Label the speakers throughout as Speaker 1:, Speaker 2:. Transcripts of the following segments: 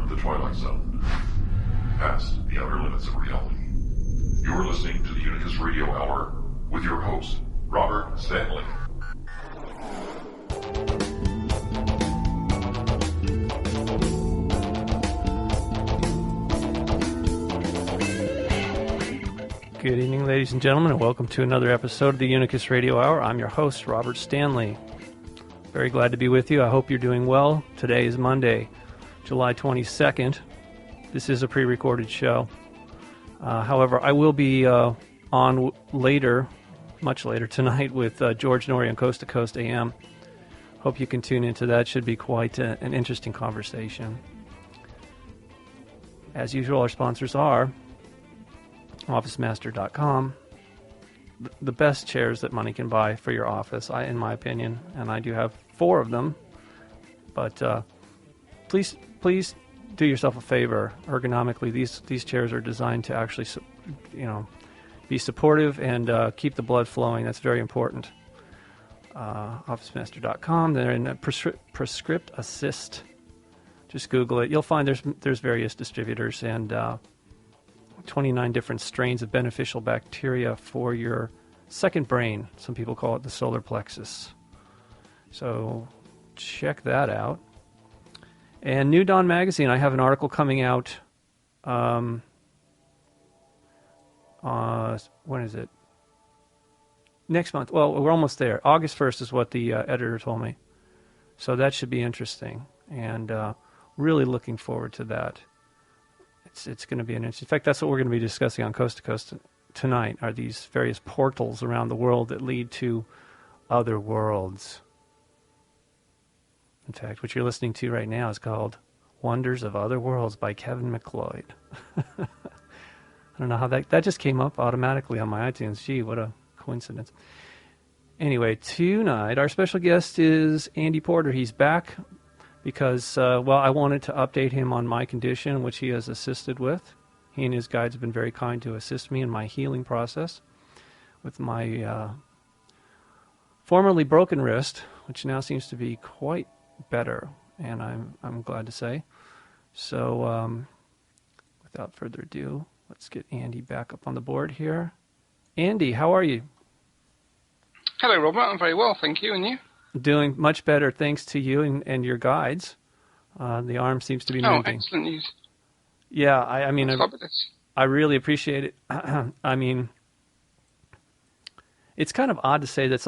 Speaker 1: beyond the Twilight Zone, past the outer limits of reality. You are listening to the Unicus Radio Hour with your host, Robert Stanley.
Speaker 2: Good evening, ladies and gentlemen, and welcome to another episode of the Unicus Radio Hour. I'm your host, Robert Stanley. Very glad to be with you. I hope you're doing well. Today is Monday, July 22nd. This is a pre-recorded show. However, I will be on later, much later tonight with George Norrie on Coast to Coast AM. Hope you can tune into that. Should be quite an interesting conversation. As usual, our sponsors are OfficeMaster.com, the best chairs that money can buy for your office, in my opinion, and I do have 4 of them. But please do yourself a favor. Ergonomically, these chairs are designed to actually, be supportive and keep the blood flowing. That's very important. OfficeMaster.com. They're in Prescript Assist. Just Google it. You'll find there's various distributors and 29 different strains of beneficial bacteria for your second brain. Some people call it the solar plexus. So check that out. And New Dawn Magazine, I have an article coming out, when is it? Next month. Well, we're almost there. August 1st is what the editor told me. So that should be interesting. And really looking forward to that. It's going to be an interesting. In fact, that's what we're going to be discussing on Coast to Coast tonight, are these various portals around the world that lead to other worlds. In fact, what you're listening to right now is called Wonders of Other Worlds by Kevin MacLeod. I don't know how that just came up automatically on my iTunes. Gee, what a coincidence. Anyway, tonight our special guest is Andy Porter. He's back because, I wanted to update him on my condition, which he has assisted with. He and his guides have been very kind to assist me in my healing process with my formerly broken wrist, which now seems to be quite better, and I'm glad to say. So, without further ado, let's get Andy back up on the board here. Andy, how are you?
Speaker 3: Hello, Robert. I'm very well, thank you. And you?
Speaker 2: Doing much better, thanks to you and your guides. The arm seems to be moving.
Speaker 3: Oh, excellent news.
Speaker 2: Yeah, I mean, I really appreciate it. I mean, it's kind of odd to say that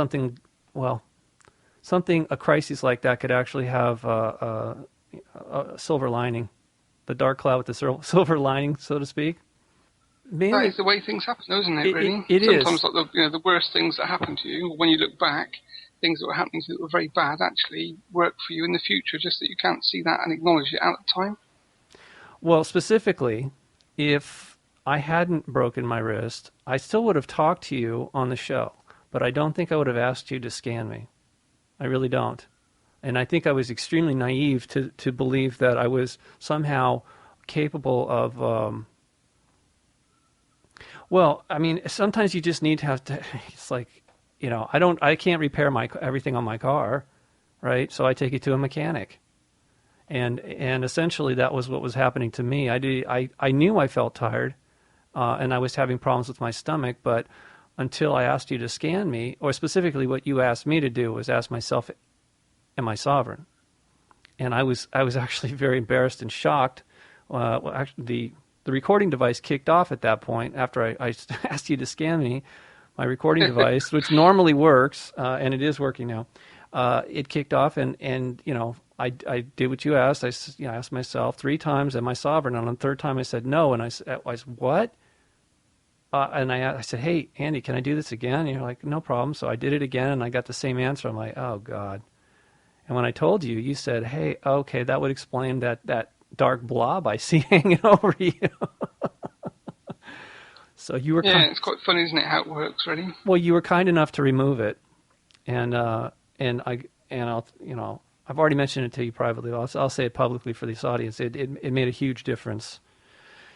Speaker 2: a crisis like that could actually have a silver lining, the dark cloud with the silver lining, so to speak. Mainly,
Speaker 3: that is the way things happen, isn't it, really?
Speaker 2: It
Speaker 3: Sometimes,
Speaker 2: is.
Speaker 3: Like the worst things that happen to you, when you look back, things that were happening to you that were very bad actually work for you in the future, just that you can't see that and acknowledge it at the time.
Speaker 2: Well, specifically, if I hadn't broken my wrist, I still would have talked to you on the show, but I don't think I would have asked you to scan me. I really don't. And I think I was extremely naive to believe that I was somehow capable of... sometimes you just need to have to... It's like, I can't repair everything on my car, right? So I take it to a mechanic. And essentially that was what was happening to me. I knew I felt tired, and I was having problems with my stomach, but until I asked you to scan me, or specifically what you asked me to do was ask myself, am I sovereign? And I was actually very embarrassed and shocked. The recording device kicked off at that point after I asked you to scan me. My recording device, which normally works, and it is working now, it kicked off, and I did what you asked. I asked myself 3 times, am I sovereign? And on the 3rd time I said no, and I said, what? And I said, hey, Andy, can I do this again? And you're like, no problem. So I did it again, and I got the same answer. I'm like, oh, God. And when I told you, you said, hey, okay, that would explain that dark blob I see hanging over you. So you were
Speaker 3: it's quite funny, isn't it, how it works, really?
Speaker 2: Well, you were kind enough to remove it, and I'll I've already mentioned it to you privately. I'll say it publicly for this audience. It made a huge difference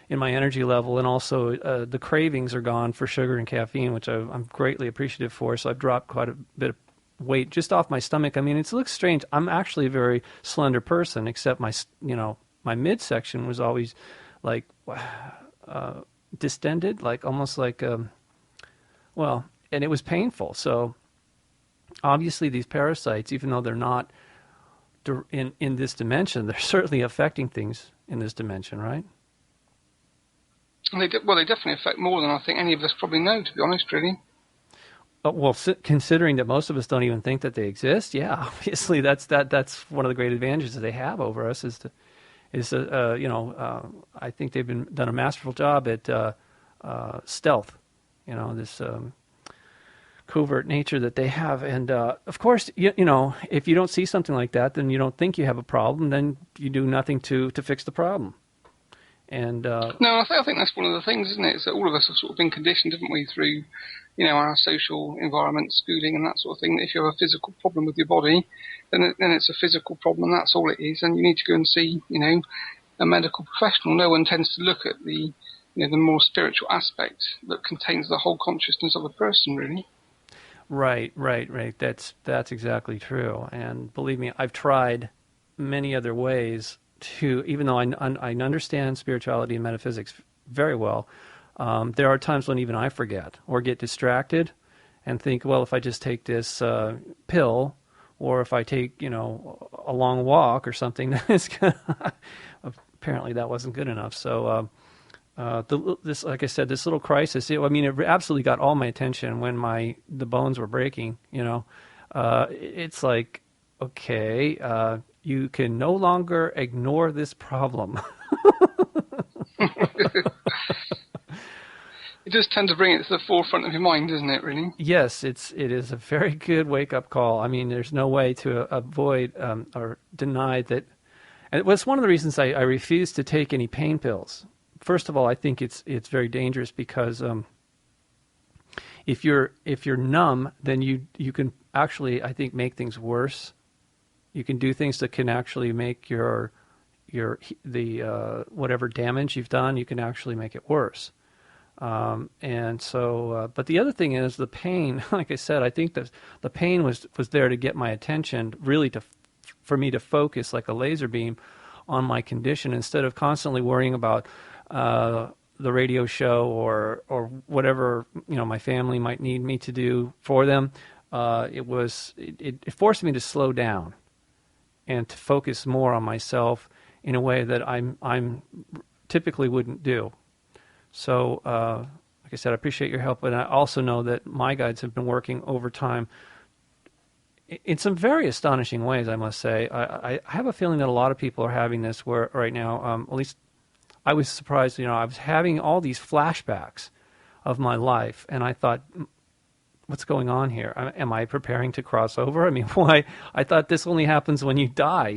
Speaker 2: in my energy level, and also the cravings are gone for sugar and caffeine, which I'm greatly appreciative for. So I've dropped quite a bit of weight just off my stomach. I mean, it looks strange. I'm actually a very slender person, except my my midsection was always like distended, like almost like well, and it was painful. So obviously these parasites, even though they're not in this dimension, they're certainly affecting things in this dimension, right?
Speaker 3: And they definitely affect more than I think any of us probably know, to be honest, really.
Speaker 2: Well, considering that most of us don't even think that they exist, yeah, obviously that's one of the great advantages that they have over us I think they've done a masterful job at stealth, this covert nature that they have. And of course, if you don't see something like that, then you don't think you have a problem, then you do nothing to fix the problem. And
Speaker 3: no, I think that's one of the things, isn't it? Is that all of us have sort of been conditioned, haven't we, through our social environment, schooling, and that sort of thing. That if you have a physical problem with your body, then it's a physical problem, and that's all it is. And you need to go and see, a medical professional. No one tends to look at the more spiritual aspect that contains the whole consciousness of a person, really.
Speaker 2: Right. That's exactly true. And believe me, I've tried many other ways to, even though I understand spirituality and metaphysics very well, there are times when even I forget or get distracted and think, well, if I just take this pill, or if I take, a long walk or something, apparently that wasn't good enough. So this, like I said, this little crisis, it absolutely got all my attention when the bones were breaking. It's like, okay, you can no longer ignore this problem.
Speaker 3: It does tend to bring it to the forefront of your mind, doesn't it, really?
Speaker 2: Yes, it is a very good wake-up call. I mean, there's no way to avoid or deny that. And it was one of the reasons I refused to take any pain pills. First of all, I think it's very dangerous because if you're numb, then you can actually, I think, make things worse. You can do things that can actually make the whatever damage you've done, you can actually make it worse. And so, but the other thing is the pain. Like I said, I think that the pain was there to get my attention, really for me to focus like a laser beam on my condition instead of constantly worrying about the radio show or whatever my family might need me to do for them. It forced me to slow down and to focus more on myself in a way that I'm typically wouldn't do. So, like I said, I appreciate your help, and I also know that my guides have been working overtime in some very astonishing ways, I must say. I have a feeling that a lot of people are having this right now. At least I was surprised. I was having all these flashbacks of my life, and I thought, what's going on here? Am I preparing to cross over? I mean, why? I thought this only happens when you die,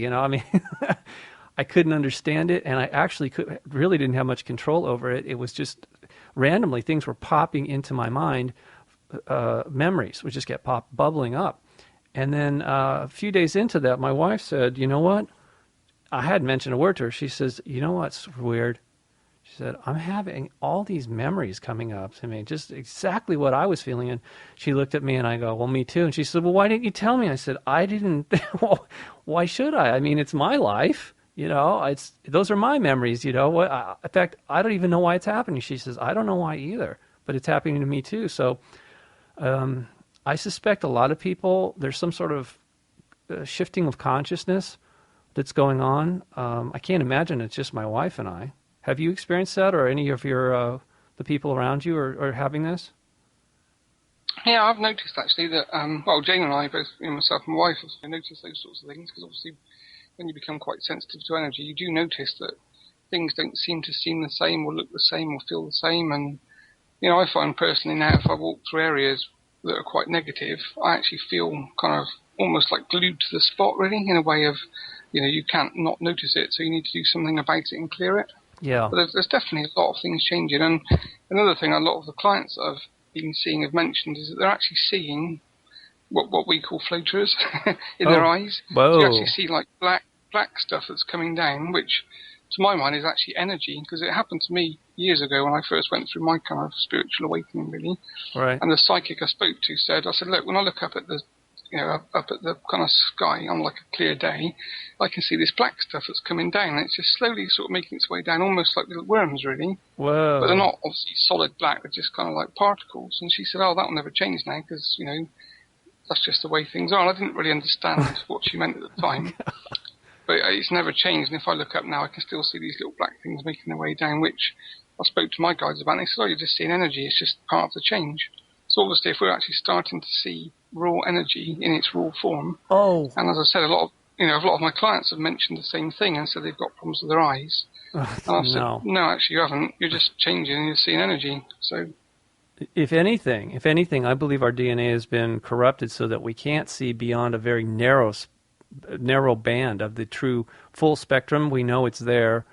Speaker 2: I couldn't understand it, and I actually really didn't have much control over it. It was just randomly things were popping into my mind, memories would just get bubbling up. And then a few days into that, my wife said, you know what? I hadn't mentioned a word to her. She says, you know what's weird? She said, I'm having all these memories coming up to me, just exactly what I was feeling. And she looked at me and I go, well, me too. And she said, well, why didn't you tell me? I said, I didn't. Well, why should I? I mean, it's my life. Those are my memories. In fact, I don't even know why it's happening. She says, I don't know why either, but it's happening to me too. So I suspect a lot of people, there's some sort of shifting of consciousness that's going on. I can't imagine it's just my wife and I. Have you experienced that, or any of your the people around you are having this?
Speaker 3: Yeah, I've noticed actually that. Jane and I both, myself and my wife, have noticed those sorts of things because obviously, when you become quite sensitive to energy, you do notice that things don't seem the same or look the same or feel the same. And, I find personally now if I walk through areas that are quite negative, I actually feel kind of almost like glued to the spot, really, in a way of, you can't not notice it, so you need to do something about it and clear it.
Speaker 2: Yeah.
Speaker 3: But there's definitely a lot of things changing. And another thing a lot of the clients that I've been seeing have mentioned is that they're actually seeing what we call floaters in their eyes.
Speaker 2: Whoa.
Speaker 3: So you actually see like black stuff that's coming down, which to my mind is actually energy, because it happened to me years ago when I first went through my kind of spiritual awakening, really.
Speaker 2: Right.
Speaker 3: And the psychic I spoke to said, look, when I look up at the up at the kind of sky on like a clear day, I can see this black stuff that's coming down. And it's just slowly sort of making its way down, almost like little worms, really.
Speaker 2: Whoa.
Speaker 3: But they're not obviously solid black, they're just kind of like particles. And she said, oh, that'll never change now because, that's just the way things are. And I didn't really understand what she meant at the time. But it's never changed. And if I look up now, I can still see these little black things making their way down, which I spoke to my guides about. And they said, oh, you're just seeing energy. It's just part of the change. So obviously, if we're actually starting to see raw energy in its raw form, and as I said, a lot of my clients have mentioned the same thing and said they've got problems with their eyes. And I've said, no, actually you haven't. You're just changing and you're seeing energy. So,
Speaker 2: if anything, I believe our DNA has been corrupted so that we can't see beyond a very narrow band of the true full spectrum. We know it's there.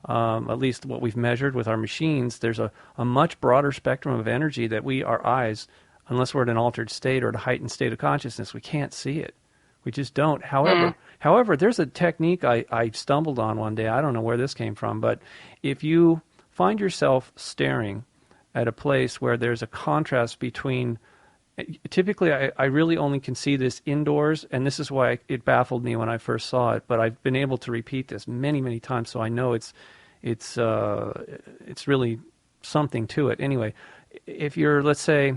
Speaker 2: At least what we've measured with our machines, there's a much broader spectrum of energy that our eyes, unless we're in an altered state or a heightened state of consciousness, we can't see it. We just don't. However, there's a technique I stumbled on one day. I don't know where this came from, but if you find yourself staring at a place where there's a contrast between, typically I really only can see this indoors, and this is why it baffled me when I first saw it, but I've been able to repeat this many, many times, so I know it's really something to it. Anyway, if you're, let's say,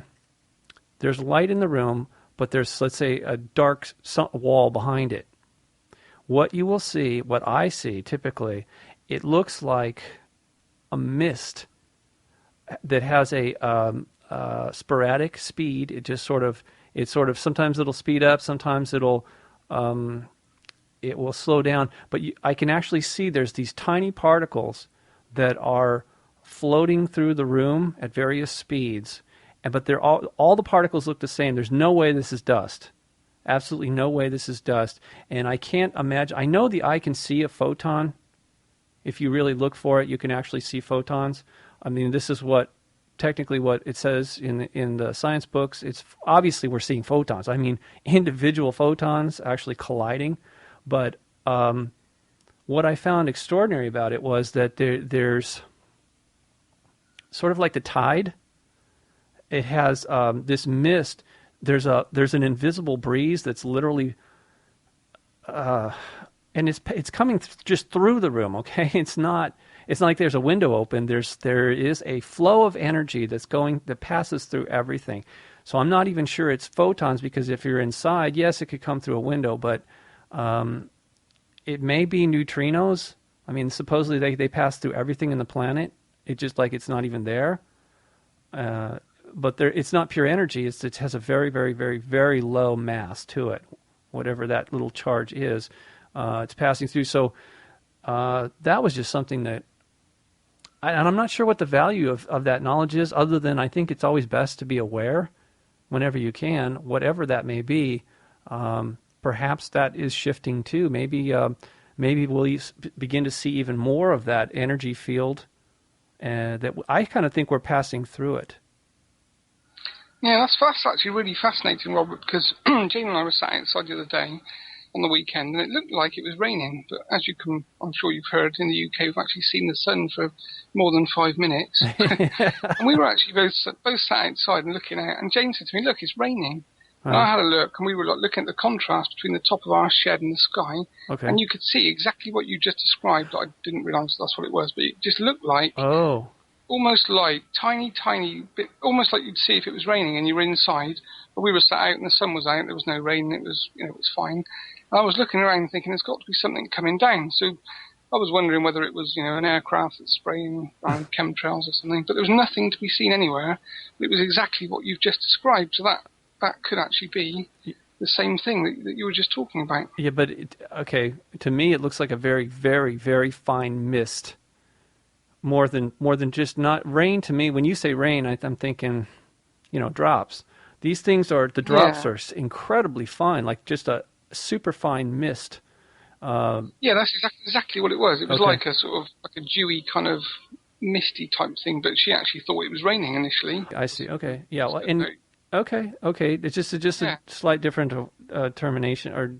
Speaker 2: there's light in the room, but there's, let's say, a dark wall behind it. What you will see, what I see typically, it looks like a mist that has a sporadic speed. It sometimes it'll speed up, sometimes it will slow down. But I can actually see there's these tiny particles that are floating through the room at various speeds, but they're all the particles look the same. There's no way this is dust. Absolutely no way this is dust. And I can't imagine. I know the eye can see a photon. If you really look for it, you can actually see photons. I mean, this is technically what it says in the science books. It's obviously we're seeing photons. I mean, individual photons actually colliding. But what I found extraordinary about it was that there's sort of like the tide. It has this mist. There's an invisible breeze that's literally, and it's coming just through the room. Okay, it's not like there's a window open. There is a flow of energy that passes through everything. So I'm not even sure it's photons, because if you're inside, yes, it could come through a window, but it may be neutrinos. I mean, supposedly they pass through everything in the planet. It's just like it's not even there. But it's not pure energy. It has a very, very, very, very low mass to it, whatever that little charge is. It's passing through. So that was just something that, and I'm not sure what the value of that knowledge is, other than I think it's always best to be aware whenever you can, whatever that may be. Perhaps that is shifting too. Maybe we'll begin to see even more of that energy field, that I kind of think we're passing through it.
Speaker 3: Yeah, that's actually really fascinating, Robert, because Jane and I were sat outside the other day on the weekend, and it looked like it was raining. But as I'm sure you've heard, in the UK, we've actually seen the sun for more than 5 minutes. And we were actually both sat outside and looking out, and Jane said to me, look, it's raining. And I had a look, and we were looking at the contrast between the top of our shed and the sky, and you could see exactly what you just described. I didn't realise that's what it was, but it just looked like... almost like tiny bit, almost like you'd see if it was raining and you were inside, but we were sat out and the sun was out, there was no rain, it was fine. And I was looking around thinking there's got to be something coming down, so I was wondering whether it was, an aircraft that's spraying chemtrails or something, but there was nothing to be seen anywhere. It was exactly what you've just described, so that could actually be the same thing that you were just talking about.
Speaker 2: Yeah, but to me it looks like a very, very, very fine mist. More than just not rain. To me, when you say rain, I'm thinking, drops. These things the drops are incredibly fine, like just a super fine mist.
Speaker 3: Yeah, that's exactly what it was. It was like a sort of like a dewy kind of misty type thing, but she actually thought it was raining initially.
Speaker 2: I see. Okay. Yeah. Well, okay. It's just a slight different termination or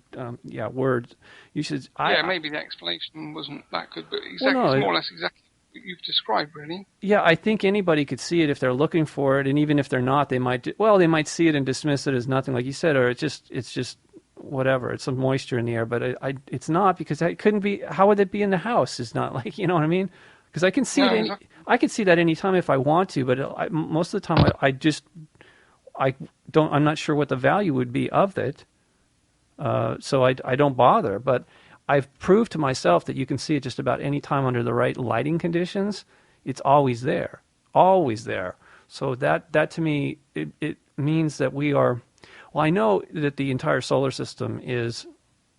Speaker 2: words. You should.
Speaker 3: Maybe the explanation wasn't that good, but it's more or less exactly what you've described, really.
Speaker 2: Yeah, I think anybody could see it if they're looking for it, and even if they're not, they might see it and dismiss it as nothing, like you said, or it's just whatever. It's some moisture in the air, but it's not, because it couldn't be. How would it be in the house? It's not like, you know what I mean? Because I can see it.
Speaker 3: Exactly.
Speaker 2: I can see that anytime if I want to, but most of the time I'm not sure what the value would be of it, so I don't bother. But I've proved to myself that you can see it just about any time under the right lighting conditions. It's always there, always there. So that to me, it means that we are. Well, I know that the entire solar system is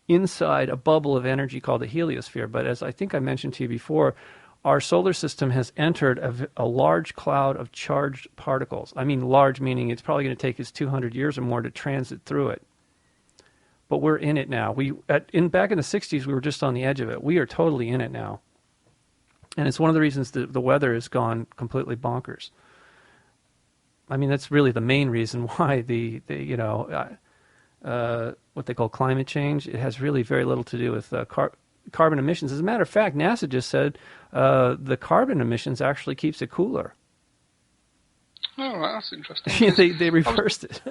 Speaker 2: inside a bubble of energy called the heliosphere. But as I think I mentioned to you before, our solar system has entered a large cloud of charged particles. I mean large meaning it's probably going to take us 200 years or more to transit through it. But we're in it now. Back in the 60s, we were just on the edge of it. We are totally in it now. And it's one of the reasons that the weather has gone completely bonkers. I mean, that's really the main reason why what they call climate change, it has really very little to do with carbon emissions. As a matter of fact, NASA just said the carbon emissions actually keeps it cooler.
Speaker 3: Oh, right, that's interesting.
Speaker 2: they reversed it.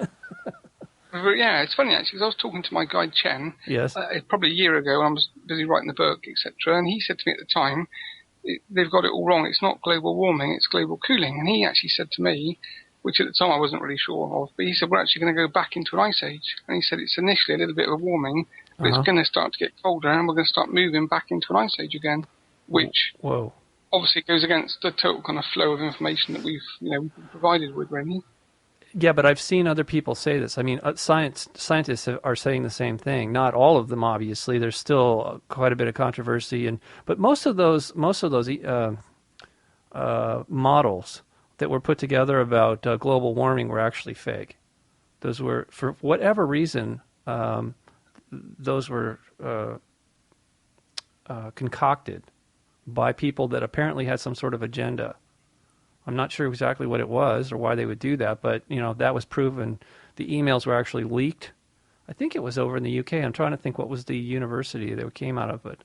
Speaker 3: Yeah, it's funny actually, because I was talking to my guide Chen,
Speaker 2: yes,
Speaker 3: probably a year ago when I was busy writing the book, etc., and he said to me at the time, they've got it all wrong. It's not global warming, it's global cooling. And he actually said to me, which at the time I wasn't really sure of, but he said, we're actually going to go back into an ice age. And he said it's initially a little bit of a warming, but it's going to start to get colder, and we're going to start moving back into an ice age again, which obviously goes against the total kind of flow of information that we've been provided with, really.
Speaker 2: Yeah, but I've seen other people say this. I mean, scientists are saying the same thing. Not all of them, obviously. There's still quite a bit of controversy, but most of those models that were put together about global warming were actually fake. Those were, for whatever reason, those were concocted by people that apparently had some sort of agenda. I'm not sure exactly what it was or why they would do that, but that was proven. The emails were actually leaked. I think it was over in the UK. I'm trying to think what was the university that came out of it.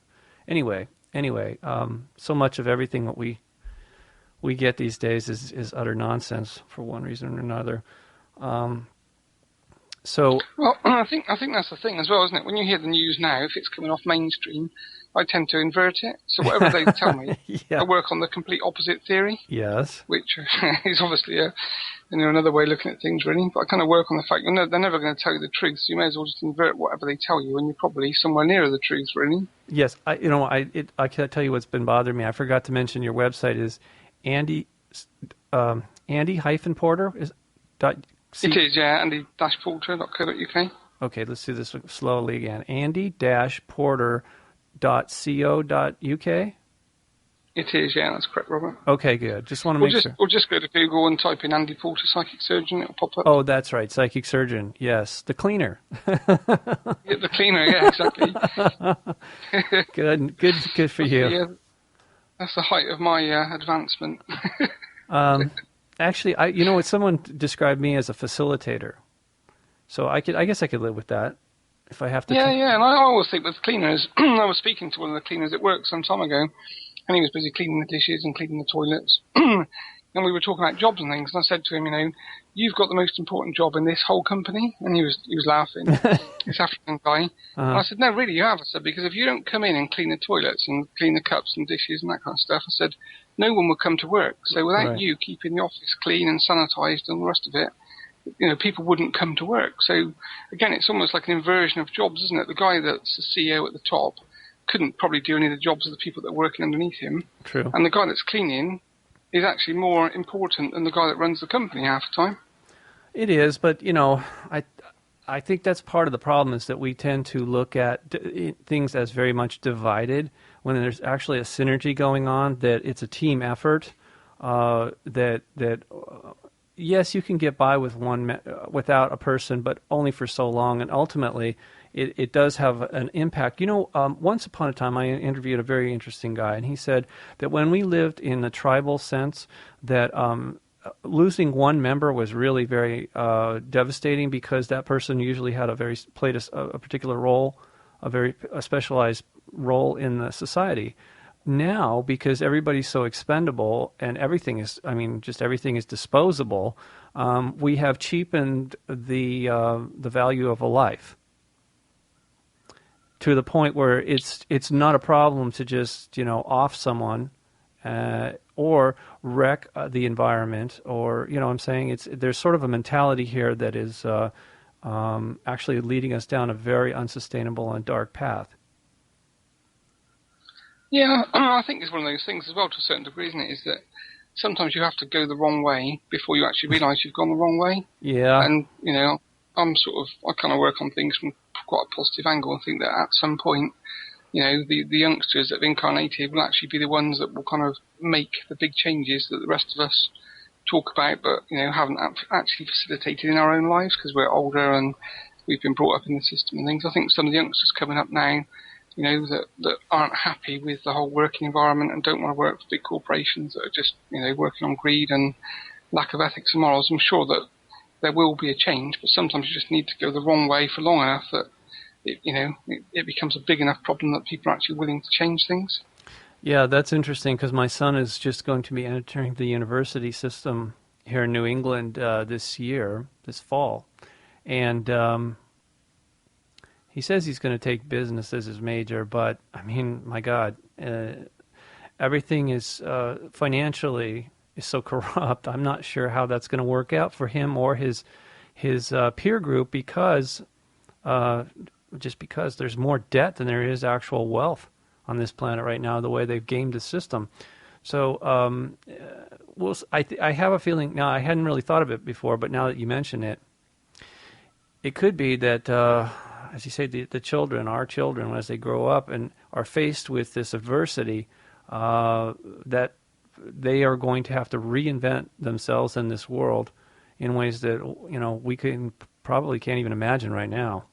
Speaker 2: Anyway, so much of everything that we get these days is utter nonsense for one reason or another. Well,
Speaker 3: I think that's the thing as well, isn't it? When you hear the news now, if it's coming off mainstream, I tend to invert it. So whatever they tell me,
Speaker 2: yeah.
Speaker 3: I work on the complete opposite theory.
Speaker 2: Yes.
Speaker 3: Which is obviously another way of looking at things, really. But I kind of work on the fact they're never going to tell you the truth, so you may as well just invert whatever they tell you, and you're probably somewhere nearer the truth, really.
Speaker 2: Yes. I can't tell you what's been bothering me. I forgot to mention your website is Andy-Porter is
Speaker 3: It is, yeah, andy-porter.co.uk.
Speaker 2: Okay, let's do this slowly again. Andy-Porter.co.uk?
Speaker 3: It is, yeah, that's correct, Robert.
Speaker 2: Okay, good. Just want to make sure.
Speaker 3: Or just go to Google and type in Andy Porter Psychic Surgeon, it'll pop up.
Speaker 2: Oh, that's right, Psychic Surgeon. Yes, the cleaner.
Speaker 3: Yeah, the cleaner, yeah, exactly.
Speaker 2: Good for you.
Speaker 3: Yeah, that's the height of my advancement.
Speaker 2: Actually, someone described me as a facilitator, so I guess I could live with that if I have to.
Speaker 3: Yeah, and I always think with cleaners. I was speaking to one of the cleaners at work some time ago, and he was busy cleaning the dishes and cleaning the toilets, and we were talking about jobs and things. And I said to him, you've got the most important job in this whole company, and he was laughing. This African guy. And I said, no, really, you have. I said, because if you don't come in and clean the toilets and clean the cups and dishes and that kind of stuff, I said, no one will come to work. So without you keeping the office clean and sanitized and the rest of it, people wouldn't come to work. So again, it's almost like an inversion of jobs, isn't it? The guy that's the CEO at the top couldn't probably do any of the jobs of the people that are working underneath him.
Speaker 2: True.
Speaker 3: And the guy that's cleaning is actually more important than the guy that runs the company half the time.
Speaker 2: It is, but I think that's part of the problem is that we tend to look at things as very much divided when there's actually a synergy going on, that it's a team effort, yes, you can get by with without a person, but only for so long, and ultimately it does have an impact. Once upon a time, I interviewed a very interesting guy, and he said that when we lived in the tribal sense, that losing one member was really very devastating, because that person usually had played a particular role, a specialized role in the society. now, because everybody's so expendable and everything is, I mean, just everything is disposable, we have cheapened the value of a life to the point where it's not a problem to just, off someone or wreck the environment, or, I'm saying there's sort of a mentality here that is actually leading us down a very unsustainable and dark path.
Speaker 3: Yeah, I think it's one of those things as well to a certain degree, isn't it? Is that sometimes you have to go the wrong way before you actually realise you've gone the wrong way.
Speaker 2: Yeah.
Speaker 3: And, I kind of work on things from quite a positive angle and think that at some point, the youngsters that have incarnated will actually be the ones that will kind of make the big changes that the rest of us talk about, but, haven't actually facilitated in our own lives because we're older and we've been brought up in the system and things. I think some of the youngsters coming up now, that aren't happy with the whole working environment and don't want to work for big corporations that are just, working on greed and lack of ethics and morals. I'm sure that there will be a change, but sometimes you just need to go the wrong way for long enough that it becomes a big enough problem that people are actually willing to change things.
Speaker 2: Yeah, that's interesting because my son is just going to be entering the university system here in New England this fall. And he says he's going to take business as his major, but, I mean, my God, everything is financially is so corrupt. I'm not sure how that's going to work out for him or his peer group because there's more debt than there is actual wealth on this planet right now, the way they've gamed the system. So I have a feeling, now I hadn't really thought of it before, but now that you mention it, it could be that, as you say, the children, our children, as they grow up and are faced with this adversity, that they are going to have to reinvent themselves in this world in ways that, we probably can't even imagine right now.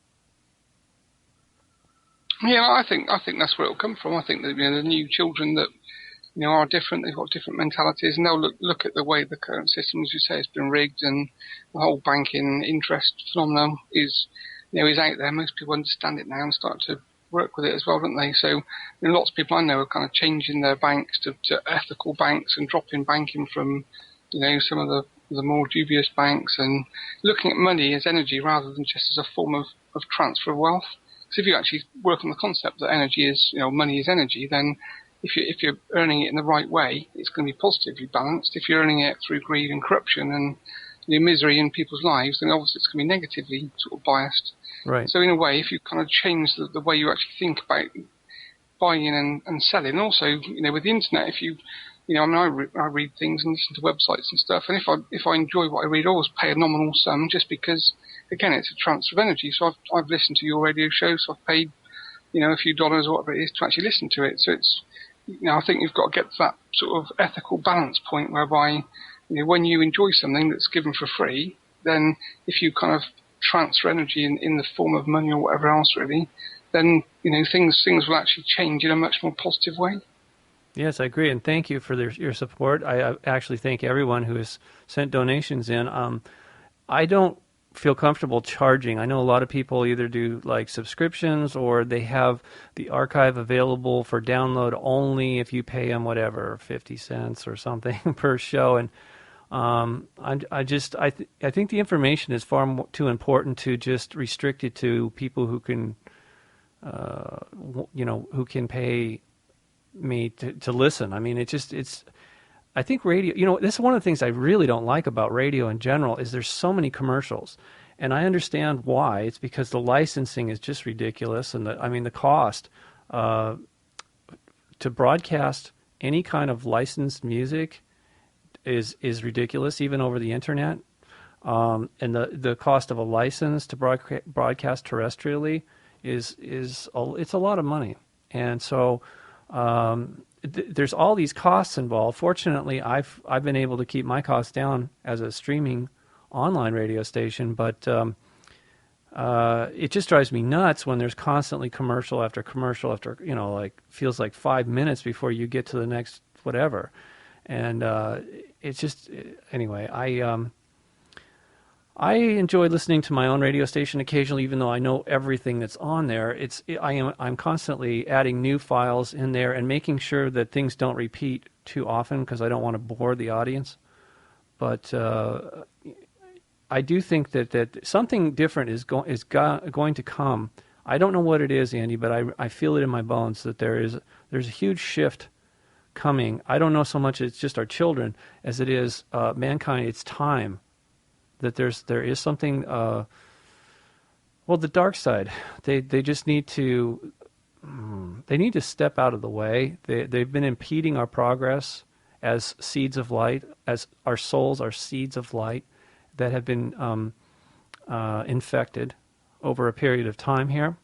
Speaker 3: Yeah, I think that's where it'll come from. I think that the new children that are different, they've got different mentalities, and they'll look at the way the current system, as you say, has been rigged, and the whole banking interest phenomenon is out there. Most people understand it now and start to work with it as well, don't they? So lots of people I know are kind of changing their banks to ethical banks and dropping banking from some of the more dubious banks and looking at money as energy rather than just as a form of transfer of wealth. So if you actually work on the concept that energy is, money is energy, then if you're earning it in the right way, it's going to be positively balanced. If you're earning it through greed and corruption and misery in people's lives, then obviously it's going to be negatively sort of biased.
Speaker 2: Right.
Speaker 3: So in a way, if you kind of change the way you actually think about buying and selling, and also, with the internet, if you, I read things and listen to websites and stuff, and if I enjoy what I read, I always pay a nominal sum just because, again, it's a transfer of energy. So I've listened to your radio show, so I've paid, a few dollars or whatever it is to actually listen to it. So it's, I think you've got to get to that sort of ethical balance point whereby, when you enjoy something that's given for free, then if you kind of transfer energy in the form of money or whatever else really, then things will actually change in a much more positive way.
Speaker 2: Yes, I agree, and thank you for your support. I actually thank everyone who has sent donations in. I don't feel comfortable charging. I know a lot of people either do like subscriptions or they have the archive available for download only if you pay them whatever 50 cents or something per show, and I think the information is far too important to just restrict it to people who can, who can pay me to listen. I mean, I think radio, this is one of the things I really don't like about radio in general is there's so many commercials, and I understand why. It's because the licensing is just ridiculous, and the cost to broadcast any kind of licensed music is ridiculous, even over the internet. And the cost of a license to broadcast terrestrially it's a lot of money, and so there's all these costs involved. Fortunately, I've been able to keep my costs down as a streaming online radio station, but it just drives me nuts when there's constantly commercial after commercial after feels like 5 minutes before you get to the next whatever. And it's just, anyway, I enjoy listening to my own radio station occasionally, even though I know everything that's on there. I'm constantly adding new files in there and making sure that things don't repeat too often because I don't want to bore the audience. But I do think that something different is going to come. I don't know what it is, Andy, but I feel it in my bones that there's a huge shift coming. I don't know so much it's just our children as it is mankind. It's time that there is something. Well, the dark side. They just need to. They need to step out of the way. They've been impeding our progress as seeds of light, as our souls are seeds of light that have been infected over a period of time here.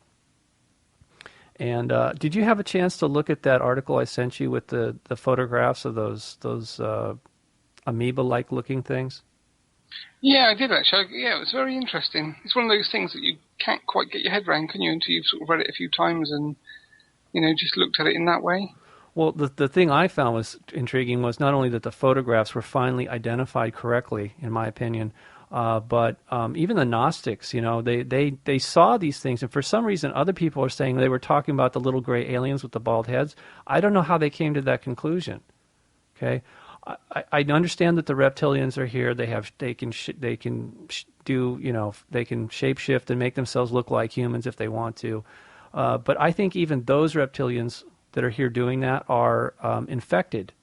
Speaker 2: And did you have a chance to look at that article I sent you with the photographs of those amoeba-like looking things?
Speaker 3: Yeah, I did actually. Yeah, it was very interesting. It's one of those things that you can't quite get your head around, can you, until you've sort of read it a few times and, just looked at it in that way.
Speaker 2: Well, the thing I found was intriguing was not only that the photographs were finally identified correctly, in my opinion, but even the Gnostics, they saw these things, and for some reason other people are saying they were talking about the little gray aliens with the bald heads. I don't know how they came to that conclusion. Okay, I understand that the reptilians are here. They can shapeshift and make themselves look like humans if they want to, but I think even those reptilians that are here doing that are infected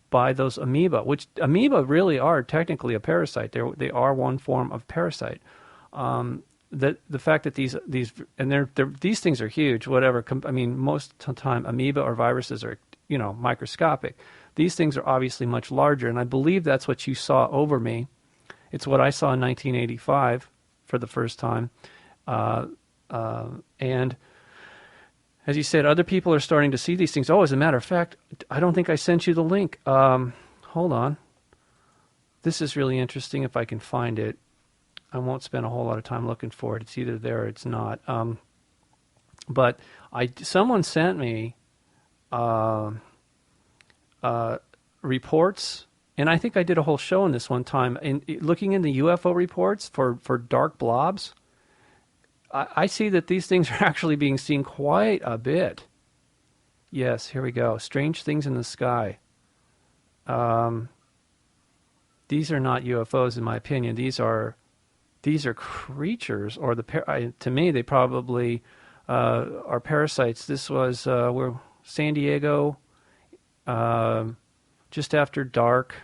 Speaker 2: by those amoeba, which amoeba really are technically a parasite. They are one form of parasite. The fact that these things are huge. Whatever. Most of the time amoeba or viruses are microscopic. These things are obviously much larger, and I believe that's what you saw over me. It's what I saw in 1985 for the first time, and as you said, other people are starting to see these things. Oh, as a matter of fact, I don't think I sent you the link. Hold on. This is really interesting if I can find it. I won't spend a whole lot of time looking for it. It's either there or it's not. But someone sent me reports, and I think I did a whole show on this one time, looking in the UFO reports for dark blobs. I see that these things are actually being seen quite a bit. Yes, here we go. Strange things in the sky. These are not UFOs, in my opinion. These are creatures, or to me, they probably are parasites. This was San Diego, just after dark.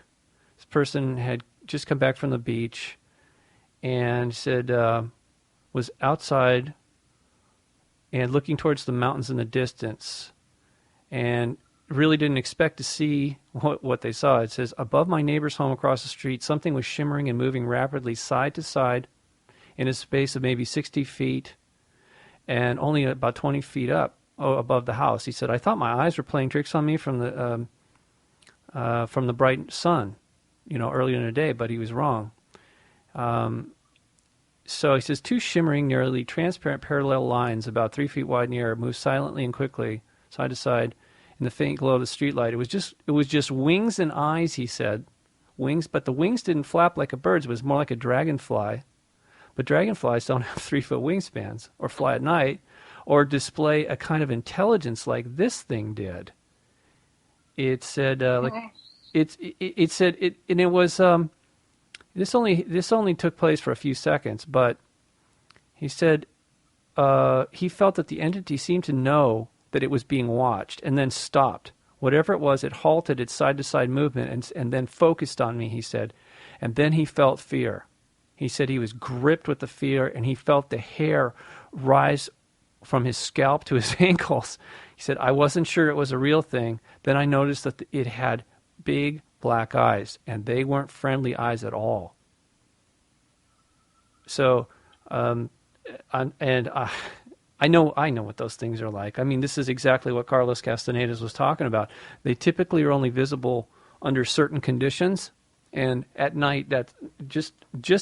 Speaker 2: This person had just come back from the beach and said, was outside and looking towards the mountains in the distance and really didn't expect to see what they saw. It says, above my neighbor's home across the street, something was shimmering and moving rapidly side to side in a space of maybe 60 feet and only about 20 feet up above the house. He said, I thought my eyes were playing tricks on me from the bright sun, earlier in the day, but he was wrong. So he says, two shimmering, nearly transparent parallel lines about 3 feet wide in the air moved silently and quickly, side to side, in the faint glow of the streetlight. It was just wings and eyes, he said. Wings, but the wings didn't flap like a bird's. It was more like a dragonfly. But dragonflies don't have 3-foot wingspans, or fly at night, or display a kind of intelligence like this thing did. It said, This only took place for a few seconds, but he said he felt that the entity seemed to know that it was being watched and then stopped. Whatever it was, it halted its side-to-side movement and then focused on me, he said. And then he felt fear. He said he was gripped with the fear, and he felt the hair rise from his scalp to his ankles. He said, I wasn't sure it was a real thing. Then I noticed that it had big black eyes, and they weren't friendly eyes at all. So, I know what those things are like. This is exactly what Carlos Castaneda was talking about. They typically are only visible under certain conditions, and at night, that just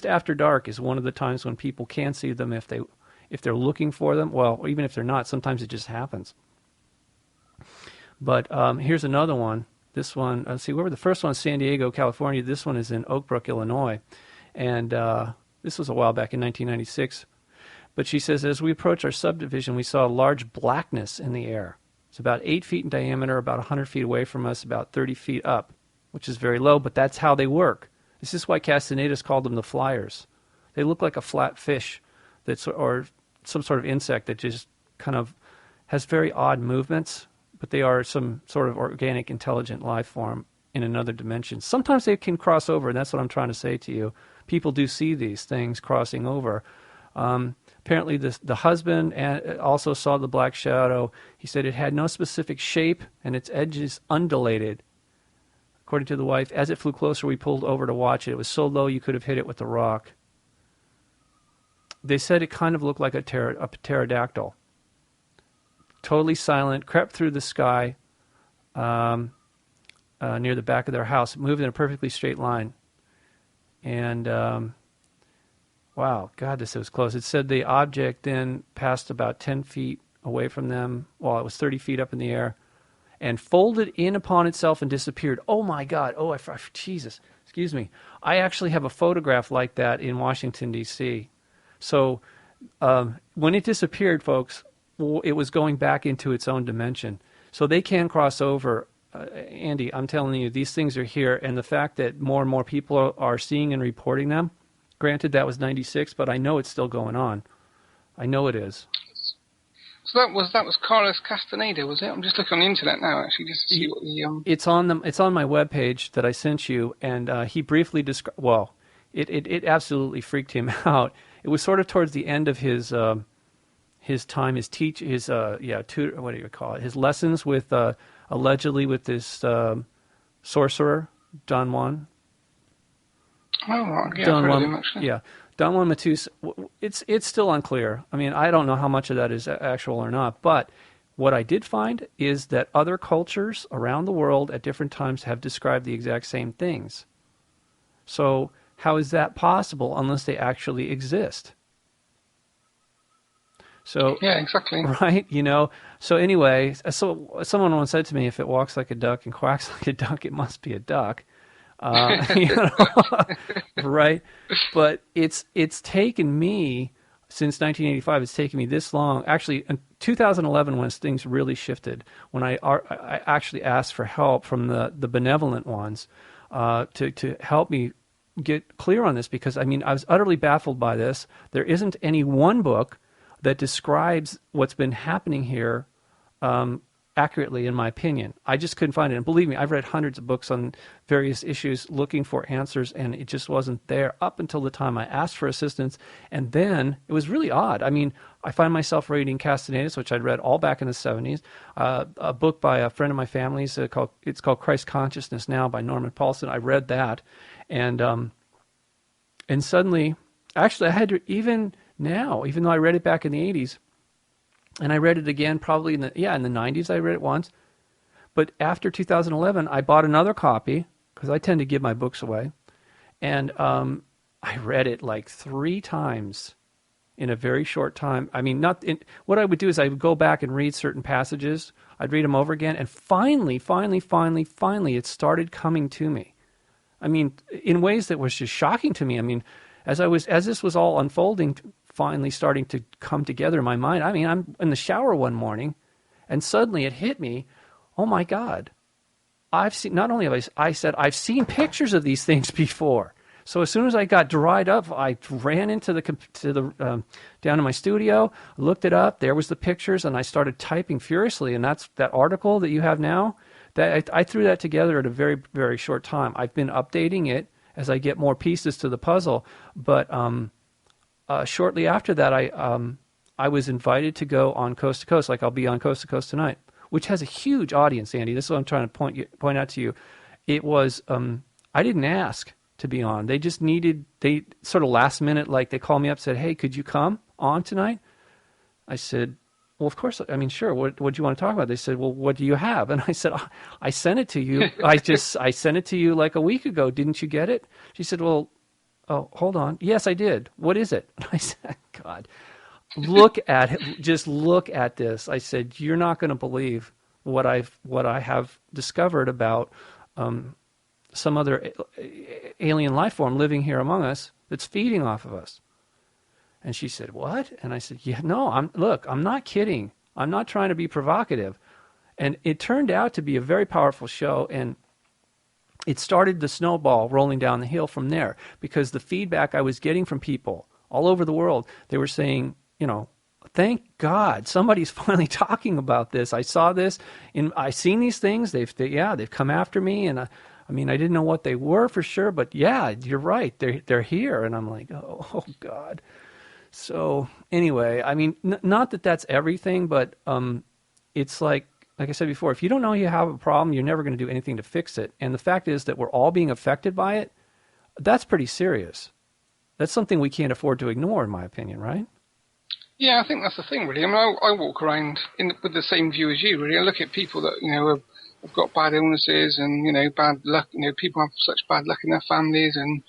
Speaker 2: after dark is one of the times when people can see them if they're looking for them. Well, even if they're not, sometimes it just happens. But here's another one. This one, let's see, where were the first one? San Diego, California. This one is in Oak Brook, Illinois. And This was a while back in 1996. But she says, as we approached our subdivision, we saw a large blackness in the air. It's about 8 feet in diameter, about 100 feet away from us, about 30 feet up, which is very low, but that's how they work. This is why Castaneda's called them the flyers. They look like a flat fish or some sort of insect that just kind of has very odd movements, but they are some sort of organic, intelligent life form in another dimension. Sometimes they can cross over, and that's what I'm trying to say to you. People do see these things crossing over. Apparently the husband also saw the black shadow. He said it had no specific shape and its edges undulated. According to the wife, as it flew closer, we pulled over to watch it. It was so low you could have hit it with a rock. They said it kind of looked like a pterodactyl. Totally silent, crept through the sky near the back of their house, moved in a perfectly straight line. And wow, God, this was close. It said the object then passed about 10 feet away from them while it was 30 feet up in the air and folded in upon itself and disappeared. Oh, my God. Oh, Jesus. Excuse me. I actually have a photograph like that in Washington, D.C. So when it disappeared, folks, it was going back into its own dimension. So they can cross over. Andy, I'm telling you, these things are here. And the fact that more and more people are seeing and reporting them, granted, that was 96, but I know it's still going on. I know it is.
Speaker 3: So that was Carlos Castaneda, was it? I'm just looking on the internet now, actually, just to see what the...
Speaker 2: It's on my webpage that I sent you, and he briefly described... Well, it absolutely freaked him out. It was sort of towards the end of his time, what do you call it? His lessons with, allegedly with this sorcerer, Don Juan.
Speaker 3: Oh, right. Yeah,
Speaker 2: Don
Speaker 3: I've heard
Speaker 2: Juan,
Speaker 3: of him, actually.
Speaker 2: yeah. Don Juan Matus, it's still unclear. I mean, I don't know how much of that is actual or not, but what I did find is that other cultures around the world at different times have described the exact same things. So how is that possible unless they actually exist? So
Speaker 3: yeah, exactly.
Speaker 2: Right, So anyway, so someone once said to me, if it walks like a duck and quacks like a duck, it must be a duck. Right? But it's taken me, since 1985, it's taken me this long. Actually, in 2011, when things really shifted, when I actually asked for help from the benevolent ones to help me get clear on this, because, I mean, I was utterly baffled by this. There isn't any one book that describes what's been happening here accurately, in my opinion. I just couldn't find it. And believe me, I've read hundreds of books on various issues looking for answers, and it just wasn't there up until the time I asked for assistance. And then it was really odd. I mean, I find myself reading Castaneda, which I'd read all back in the 70s, a book by a friend of my family's it's called Christ Consciousness Now by Norman Paulson. I read that, and suddenly, actually, I had to, even now, even though I read it back in the 80s, and I read it again probably in the 90s, I read it once. But after 2011, I bought another copy, because I tend to give my books away. And I read it like 3 times in a very short time. I mean, what I would do is I would go back and read certain passages. I'd read them over again. And finally, it started coming to me. I mean, in ways that was just shocking to me. I mean, as this was all unfolding, finally starting to come together in my mind. I mean, I'm in the shower one morning, and suddenly it hit me. Oh my God! I've seen. Not only have I said I've seen pictures of these things before. So as soon as I got dried up, I ran into down to my studio, looked it up. There was the pictures, and I started typing furiously. And that's that article that you have now. That I threw that together at a very, very short time. I've been updating it as I get more pieces to the puzzle, but shortly after that, I was invited to go on Coast to Coast, like I'll be on Coast to Coast tonight, which has a huge audience, Andy. This is what I'm trying to point out to you. It was, I didn't ask to be on. They sort of last minute, like they called me up, said, hey, could you come on tonight? I said, well, of course. I mean, sure. What do you want to talk about? They said, well, what do you have? And I said, oh, I sent it to you. I sent it to you like a week ago. Didn't you get it? She said, well, oh, hold on. Yes, I did. What is it? And I said, God, look at it. Just look at this. I said, you're not going to believe what I have discovered about some other alien life form living here among us that's feeding off of us. And she said, what? And I said, yeah, no, I'm not kidding. I'm not trying to be provocative. And it turned out to be a very powerful show, and it started the snowball rolling down the hill from there, because the feedback I was getting from people all over the world, they were saying, thank God somebody's finally talking about this. I saw this, and I seen these things. They've come after me, and I didn't know what they were for sure, but yeah, you're right. They're here, and I'm like, oh God. So anyway, not that that's everything, but it's like I said before, if you don't know you have a problem, you're never going to do anything to fix it. And the fact is that we're all being affected by it. That's pretty serious. That's something we can't afford to ignore, in my opinion, right?
Speaker 3: Yeah, I think that's the thing, really. I walk around with the same view as you, really. I look at people that, have got bad illnesses and, bad luck. People have such bad luck in their families and,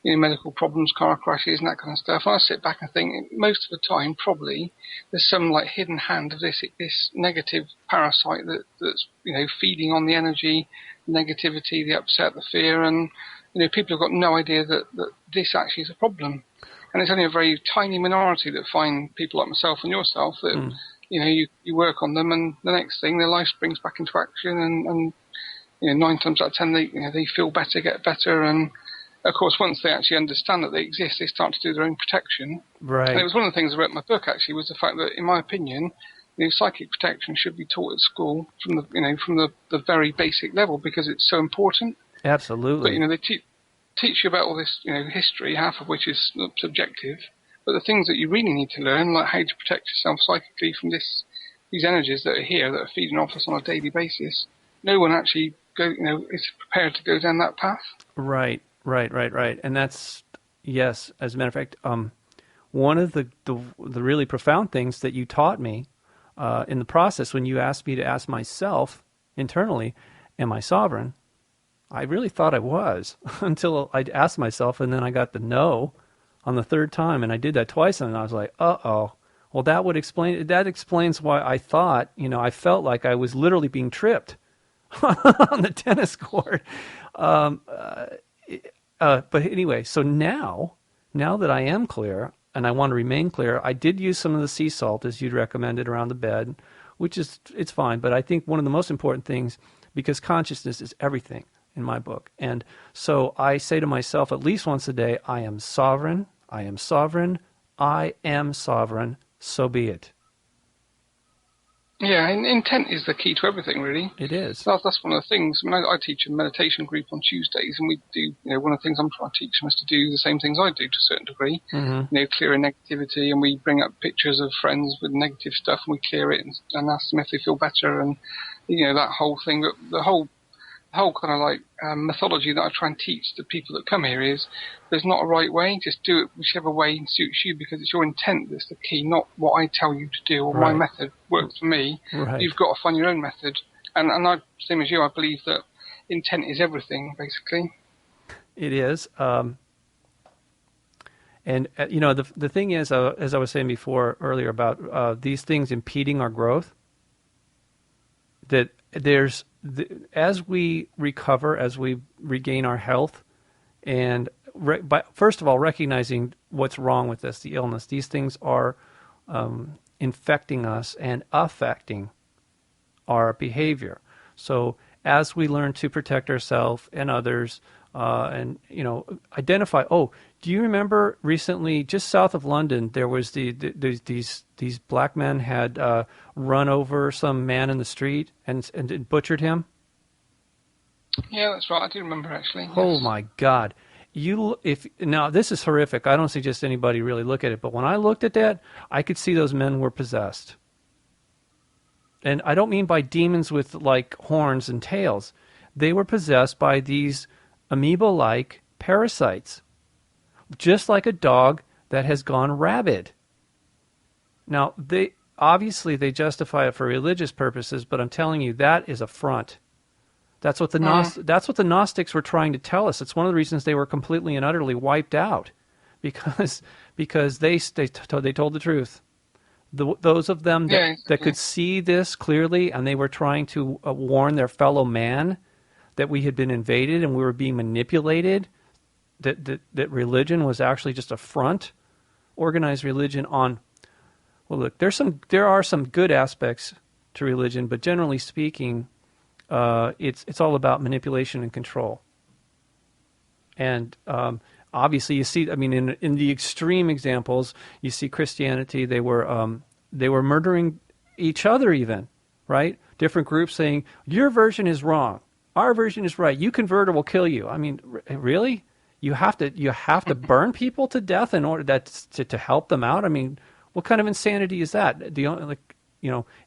Speaker 3: medical problems, car crashes and that kind of stuff. And I sit back and think most of the time, probably, there's some like hidden hand of this negative parasite that's, feeding on the energy, negativity, the upset, the fear. And, people have got no idea that this actually is a problem. And it's only a very tiny minority that find people like myself and yourself that, you work on them, and the next thing, their life springs back into action, and 9 times out of 10, they feel better, get better, and of course, once they actually understand that they exist, they start to do their own protection.
Speaker 2: Right.
Speaker 3: And it was one of the things I wrote in my book, actually, was the fact that, in my opinion, psychic protection should be taught at school from the very basic level, because it's so important.
Speaker 2: Absolutely.
Speaker 3: But they teach you about all this history, half of which is subjective. But the things that you really need to learn, like how to protect yourself psychically from these energies that are here, that are feeding off us on a daily basis, no one actually is prepared to go down that path.
Speaker 2: Right. And that's, yes, as a matter of fact, one of the really profound things that you taught me in the process, when you asked me to ask myself internally, am I sovereign? I really thought I was until I asked myself, and then I got the no on the third time, and I did that twice, and I was like, uh-oh. Well, that explains why I thought, I felt like I was literally being tripped on the tennis court. But anyway, so now that I am clear, and I want to remain clear, I did use some of the sea salt, as you'd recommended, around the bed, it's fine. But I think one of the most important things, because consciousness is everything in my book. And so I say to myself at least once a day, I am sovereign, I am sovereign, I am sovereign, so be it.
Speaker 3: Yeah, and intent is the key to everything, really.
Speaker 2: It is.
Speaker 3: That's one of the things. I teach a meditation group on Tuesdays, and we do, one of the things I'm trying to teach them is to do the same things I do to a certain degree. Mm-hmm. Clearing negativity, and we bring up pictures of friends with negative stuff, and we clear it and ask them if they feel better, and, that whole thing, the whole kind of like mythology that I try and teach the people that come here is there's not a right way. Just do it whichever way suits you, because it's your intent that's the key, not what I tell you to do or my method works for me. Right. You've got to find your own method. And I, same as you, I believe that intent is everything, basically.
Speaker 2: It is. And, the thing is, as I was saying earlier about these things impeding our growth, that as we recover, as we regain our health, and first of all, recognizing what's wrong with us, the illness, these things are infecting us and affecting our behavior. So as we learn to protect ourselves and others, and identify. Oh, do you remember recently, just south of London, there was these black men had run over some man in the street and butchered him?
Speaker 3: Yeah, that's right. I do remember, actually. Yes.
Speaker 2: Oh my God! Now this is horrific. I don't suggest anybody really look at it, but when I looked at that, I could see those men were possessed. And I don't mean by demons with like horns and tails. They were possessed by these amoeba-like parasites, just like a dog that has gone rabid. Now, they justify it for religious purposes, but I'm telling you, that is a front. That's what the Gnostics were trying to tell us. It's one of the reasons they were completely and utterly wiped out, because they told the truth. Those of them that could see this clearly, and they were trying to warn their fellow man that we had been invaded and we were being manipulated, that religion was actually just a front, organized religion on. Well, look, there are some good aspects to religion, but generally speaking, it's all about manipulation and control. And obviously, you see, I mean, in the extreme examples, you see Christianity. They were murdering each other, even, right? Different groups saying your version is wrong, our version is right. You convert or we'll kill you. I mean, really? You have to burn people to death in order to help them out? I mean, what kind of insanity is that? It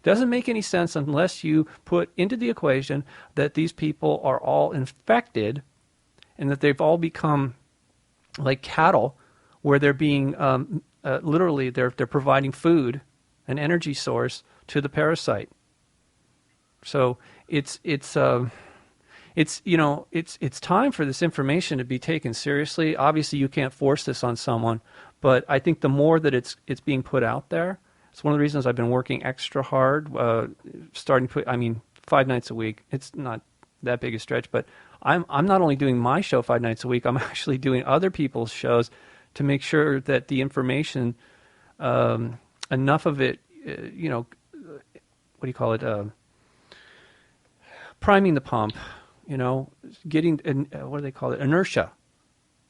Speaker 2: doesn't make any sense unless you put into the equation that these people are all infected and that they've all become like cattle, where they're being literally they're providing food, an energy source to the parasite. So it's time for this information to be taken seriously. Obviously, you can't force this on someone, but I think the more that it's being put out there, it's one of the reasons I've been working extra hard, 5 nights a week. It's not that big a stretch, but I'm not only doing my show 5 nights a week, I'm actually doing other people's shows to make sure that the information, enough of it, what do you call it, priming the pump, getting, what do they call it, inertia.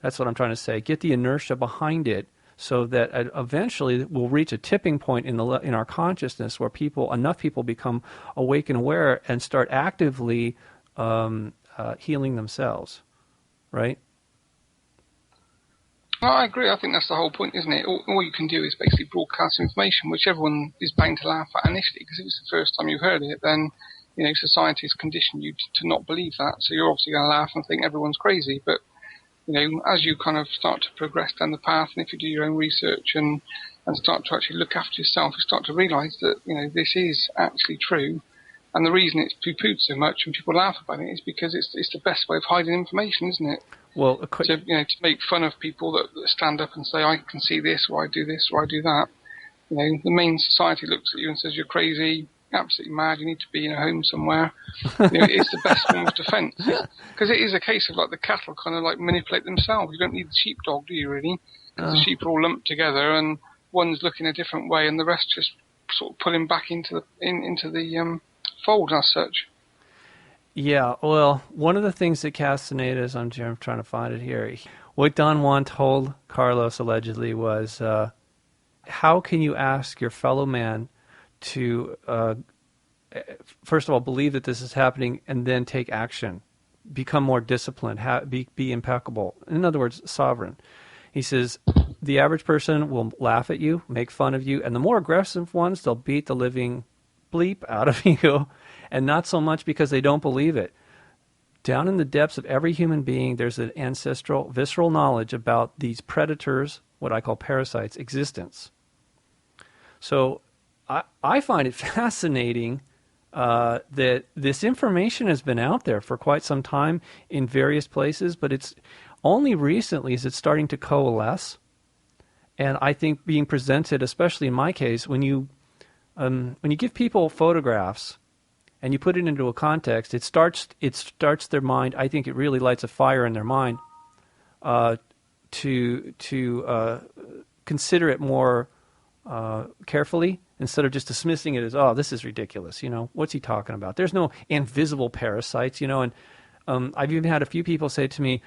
Speaker 2: That's what I'm trying to say. Get the inertia behind it so that eventually we'll reach a tipping point in our consciousness where enough people become awake and aware and start actively healing themselves, right?
Speaker 3: Well, I agree. I think that's the whole point, isn't it? All you can do is basically broadcast information, which everyone is bound to laugh at initially, because if it's the first time you've heard it, then society has conditioned you to not believe that. So you're obviously going to laugh and think everyone's crazy. But as you kind of start to progress down the path, and if you do your own research and start to actually look after yourself, you start to realise that this is actually true. And the reason it's poo-pooed so much and people laugh about it is because it's the best way of hiding information, isn't it?
Speaker 2: Well,
Speaker 3: to make fun of people that stand up and say, I can see this, or I do this, or I do that. The main society looks at you and says you're crazy, absolutely mad, you need to be in a home somewhere. It's the best form of defence. Because it is a case of like the cattle kind of like manipulate themselves. You don't need the sheepdog, do you really? Because the sheep are all lumped together and one's looking a different way and the rest just sort of pulling back into the fold as such.
Speaker 2: Yeah, well, one of the things that Castaneda is, I'm trying to find it here, what Don Juan told Carlos allegedly was, how can you ask your fellow man to, first of all, believe that this is happening and then take action, become more disciplined, be impeccable. In other words, sovereign. He says, the average person will laugh at you, make fun of you, and the more aggressive ones, they'll beat the living bleep out of you, and not so much because they don't believe it. Down in the depths of every human being, there's an ancestral, visceral knowledge about these predators, what I call parasites, existence. So I find it fascinating that this information has been out there for quite some time in various places, but it's only recently is it starting to coalesce. And I think being presented, especially in my case, when you give people photographs and you put it into a context, it starts their mind. I think it really lights a fire in their mind to consider it more carefully instead of just dismissing it as, oh, this is ridiculous. What's he talking about? There's no invisible parasites. And I've even had a few people say to me,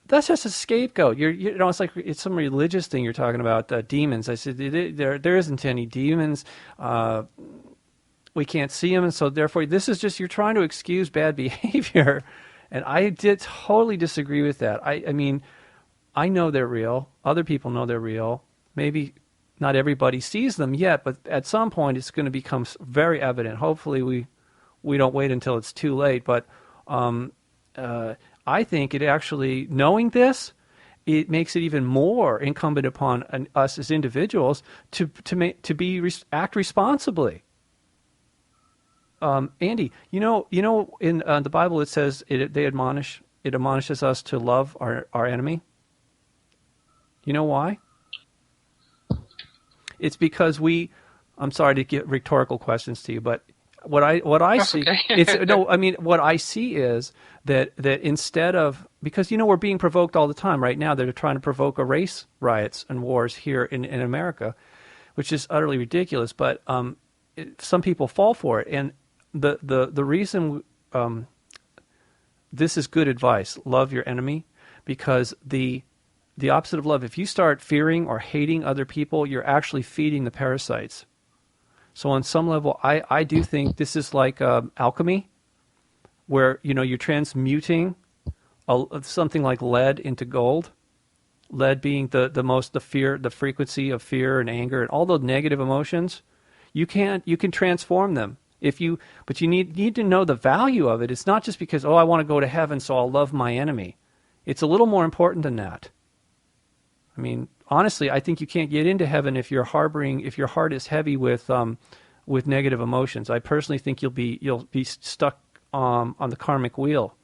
Speaker 2: that's just a scapegoat. It's like it's some religious thing you're talking about, demons. I said, there isn't any demons. We can't see them, and so therefore this is just, you're trying to excuse bad behavior. And I did totally disagree with that. I mean, I know they're real. Other people know they're real. Maybe not everybody sees them yet, but at some point it's going to become very evident. Hopefully we don't wait until it's too late. But I think it actually, knowing this, it makes it even more incumbent upon us as individuals to act responsibly. Andy, in the Bible it says it admonishes us to love our enemy. You know why? It's because I'm sorry to get rhetorical questions to you, but what I see,
Speaker 3: okay.
Speaker 2: what I see is that instead of because, we're being provoked all the time. Right now, they're trying to provoke a race riots and wars here in America, which is utterly ridiculous. But some people fall for it. And the reason this is good advice, love your enemy, because the opposite of love, if you start fearing or hating other people, you're actually feeding the parasites. So on some level, I do think this is like alchemy, where, you're transmuting something like lead into gold. Lead being the frequency of fear and anger and all those negative emotions. You can transform them but you need to know the value of it. It's not just because, I want to go to heaven, so I'll love my enemy. It's a little more important than that. I mean, honestly, I think you can't get into heaven if your heart is heavy with negative emotions. I personally think you'll be stuck on the karmic wheel.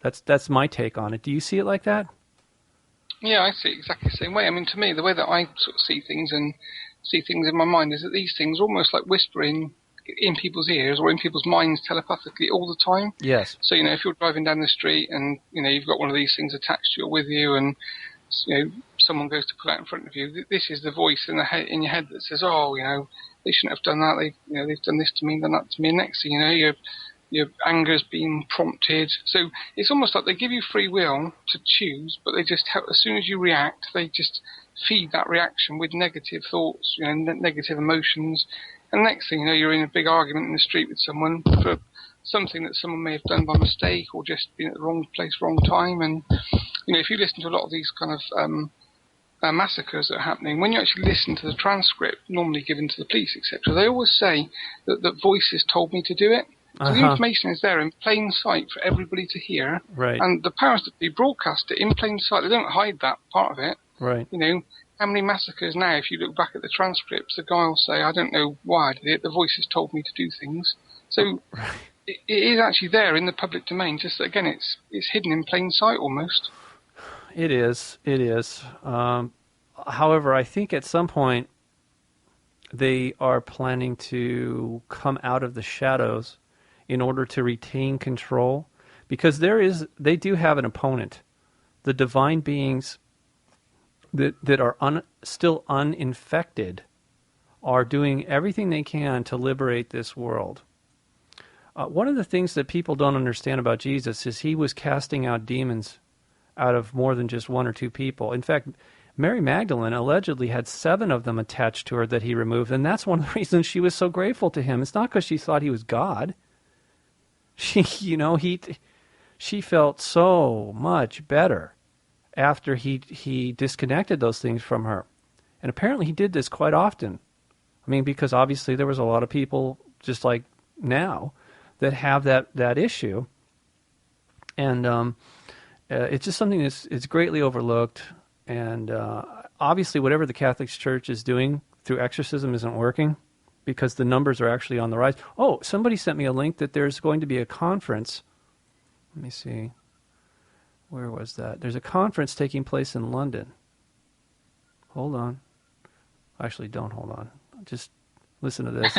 Speaker 2: That's my take on it. Do you see it like that?
Speaker 3: Yeah, I see it exactly the same way. I mean, to me, the way that I sort of see things and see things in my mind is that these things are almost like whispering in people's ears or in people's minds telepathically all the time.
Speaker 2: Yes.
Speaker 3: So, if you're driving down the street and, you've got one of these things attached to you or with you, and, someone goes to pull out in front of you, this is the voice in your head that says, they shouldn't have done that. They've done this to me, done that to me. And next thing you know, your anger's being prompted. So it's almost like they give you free will to choose, but they just as soon as you react, they just feed that reaction with negative thoughts, negative emotions. And next thing you know, you're in a big argument in the street with someone for something that someone may have done by mistake or just been at the wrong place, wrong time. And, if you listen to a lot of these kind of massacres that are happening, when you actually listen to the transcript normally given to the police, etc., they always say that voices told me to do it. So the information is there in plain sight for everybody to hear.
Speaker 2: Right.
Speaker 3: And the powers that be broadcast it in plain sight. They don't hide that part of it.
Speaker 2: Right.
Speaker 3: How many massacres now, if you look back at the transcripts, the guy will say, I don't know why I did it, the voices told me to do things. So it is actually there in the public domain, just that, again, it's hidden in plain sight almost.
Speaker 2: It is. However, I think at some point they are planning to come out of the shadows in order to retain control, because they do have an opponent. The divine beings that are still uninfected are doing everything they can to liberate this world. One of the things that people don't understand about Jesus is he was casting out demons out of more than just one or two people. In fact, Mary Magdalene allegedly had 7 of them attached to her that he removed, and that's one of the reasons she was so grateful to him. It's not because she thought he was God. She felt so much better after he disconnected those things from her. And apparently he did this quite often. I mean, because obviously there was a lot of people, just like now, that have that issue. And it's just something it's greatly overlooked. And obviously whatever the Catholic Church is doing through exorcism isn't working, because the numbers are actually on the rise. Oh, somebody sent me a link that there's going to be a conference. Let me see. Where was that? There's a conference taking place in London. Hold on. Actually, don't hold on. Just listen to this.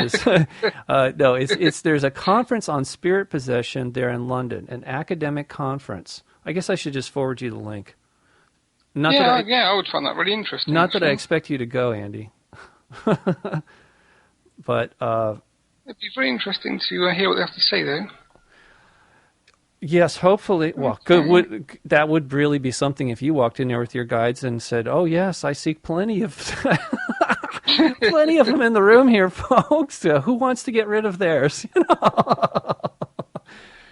Speaker 2: There's a conference on spirit possession there in London, an academic conference. I guess I should just forward you the link.
Speaker 3: I would find that really interesting.
Speaker 2: Not that I expect you to go, Andy. But
Speaker 3: it'd be very interesting to hear what they have to say, though.
Speaker 2: Yes, hopefully. Well, good. That would really be something if you walked in there with your guides and said, "Oh yes, I see plenty of plenty of them in the room here, folks. Who wants to get rid of theirs?"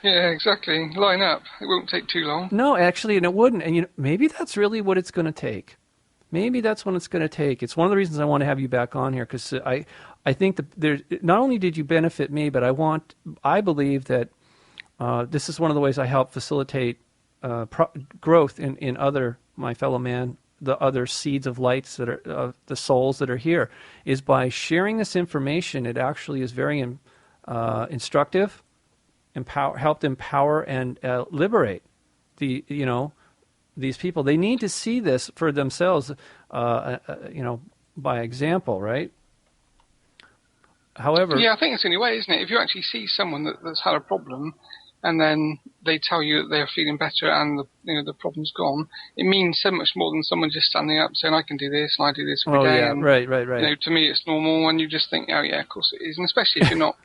Speaker 3: Yeah, exactly. Line up. It won't take too long.
Speaker 2: No, actually, and it wouldn't. And maybe that's really what it's going to take. Maybe that's what it's going to take. It's one of the reasons I want to have you back on here, because I think that not only did you benefit me, but I believe that this is one of the ways I help facilitate growth in my fellow man, the other seeds of lights that are the souls that are here, is by sharing this information. It actually is very instructive, helped empower and liberate these people. They need to see this for themselves, by example, right? However,
Speaker 3: yeah, I think it's the only way, isn't it? If you actually see someone that's had a problem, and then they tell you that they're feeling better and the problem's gone, it means so much more than someone just standing up saying, I can do this and I do this every day.
Speaker 2: Yeah,
Speaker 3: and,
Speaker 2: right.
Speaker 3: To me, it's normal, and you just think, oh yeah, of course it is. And especially if you're not,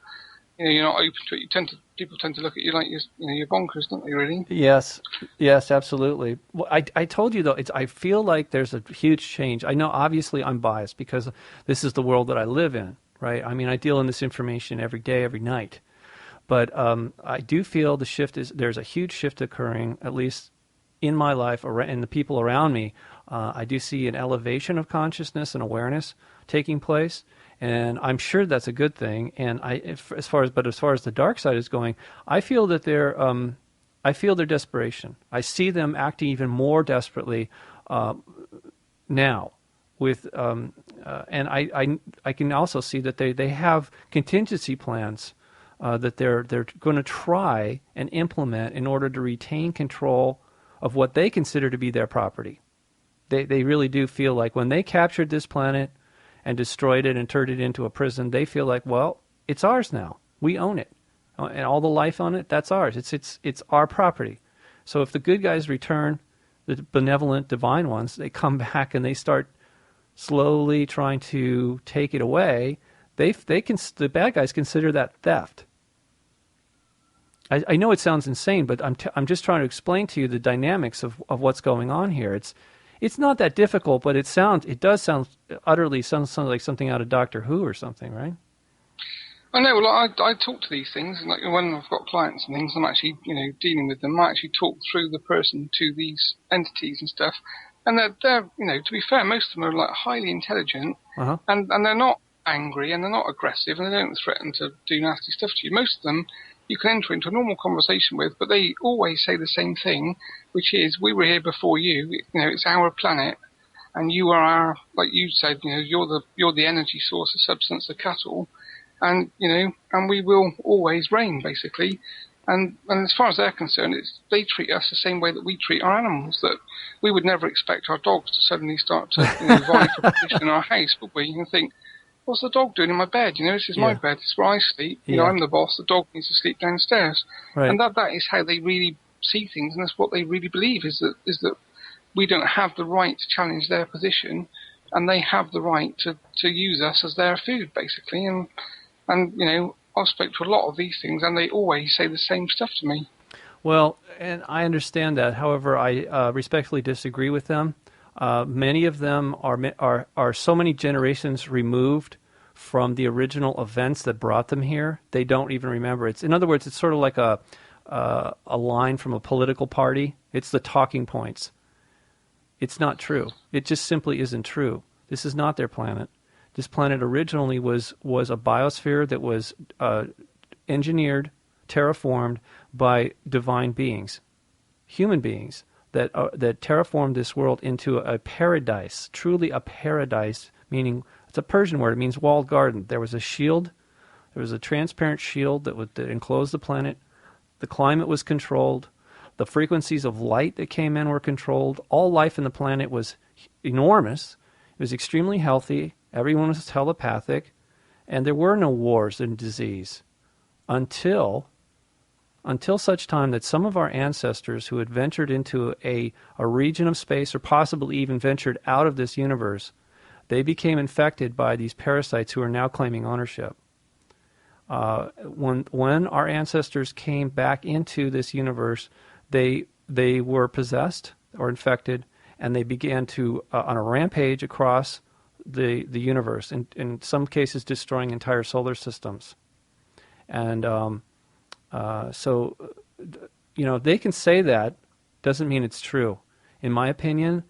Speaker 3: you're not open to it, people tend to look at you like you're bonkers, don't they? Really?
Speaker 2: Yes, absolutely. Well, I told you though, I feel like there's a huge change. I know obviously I'm biased because this is the world that I live in, right? I mean, I deal in this information every day, every night. But I do feel there's a huge shift occurring, at least in my life and the people around me. I do see an elevation of consciousness and awareness taking place, and I'm sure that's a good thing. And as far as the dark side is going, I feel that I feel their desperation. I see them acting even more desperately now. And I can also see that they have contingency plans that they're going to try and implement in order to retain control of what they consider to be their property. They really do feel like when they captured this planet and destroyed it and turned it into a prison, they feel like, well, it's ours now. We own it. And all the life on it, that's ours. It's our property. So if the good guys return, the benevolent divine ones, they come back and they start slowly trying to take it away, the bad guys consider that theft. I know it sounds insane, but I'm just trying to explain to you the dynamics of what's going on here. It's not that difficult, but it does sound utterly sounds like something out of Doctor Who or something, right?
Speaker 3: I know. Well, I talk to these things, and like when I've got clients and things, I'm actually dealing with them. I actually talk through the person to these entities and stuff, and they're to be fair, most of them are like highly intelligent, and they're not angry and they're not aggressive and they don't threaten to do nasty stuff to you. Most of them you can enter into a normal conversation with, but they always say the same thing, which is, we were here before you. It's our planet, and you are our, like you said, you're the energy source, the substance, the cattle, and and we will always reign, basically. And as far as they're concerned, they treat us the same way that we treat our animals. That we would never expect our dogs to suddenly start to vie for position in our house, would we? And think, what's the dog doing in my bed? This is my bed. It's where I sleep. I'm the boss. The dog needs to sleep downstairs. Right. And that is how they really see things, and that's what they really believe is that we don't have the right to challenge their position, and they have the right to use us as their food, basically. And I've spoke to a lot of these things, and they always say the same stuff to me.
Speaker 2: Well, and I understand that. However, I respectfully disagree with them. Many of them are so many generations removed from the original events that brought them here. They don't even remember. In other words, it's sort of like a line from a political party. It's the talking points. It's not true. It just simply isn't true. This is not their planet. This planet originally was a biosphere that was engineered, terraformed by divine beings, human beings, that terraformed this world into a paradise, truly a paradise, meaning it's a Persian word. It means walled garden. There was a shield. There was a transparent shield that enclosed the planet. The climate was controlled. The frequencies of light that came in were controlled. All life in the planet was enormous. It was extremely healthy. Everyone was telepathic. And there were no wars and disease until such time that some of our ancestors who had ventured into a region of space, or possibly even ventured out of this universe, they became infected by these parasites who are now claiming ownership. When our ancestors came back into this universe, they were possessed or infected, and they began to on a rampage across the universe, in some cases destroying entire solar systems. And so they can say that, doesn't mean it's true. In my opinion,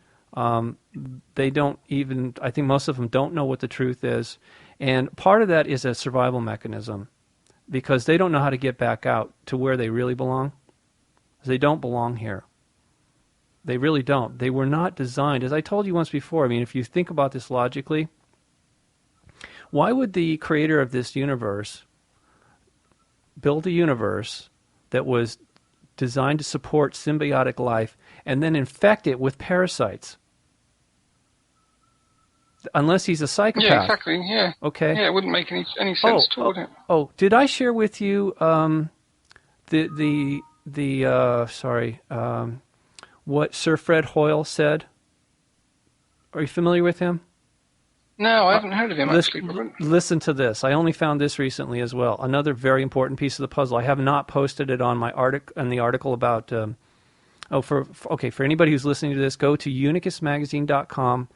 Speaker 2: they don't even, I think most of them don't know what the truth is. And part of that is a survival mechanism, because they don't know how to get back out to where they really belong. They don't belong here. They really don't. They were not designed, as I told you once before, I mean, if you think about this logically, why would the creator of this universe build a universe that was designed to support symbiotic life and then infect it with parasites? Unless he's a psychopath.
Speaker 3: Yeah, exactly, yeah.
Speaker 2: Okay.
Speaker 3: Yeah, it wouldn't make any sense at all, would it?
Speaker 2: Oh, did I share with you what Sir Fred Hoyle said. Are you familiar with him?
Speaker 3: No, I haven't heard of him, actually.
Speaker 2: Listen to this. I only found this recently as well. Another very important piece of the puzzle. I have not posted it on my article about... for anybody who's listening to this, go to unicusmagazine.com,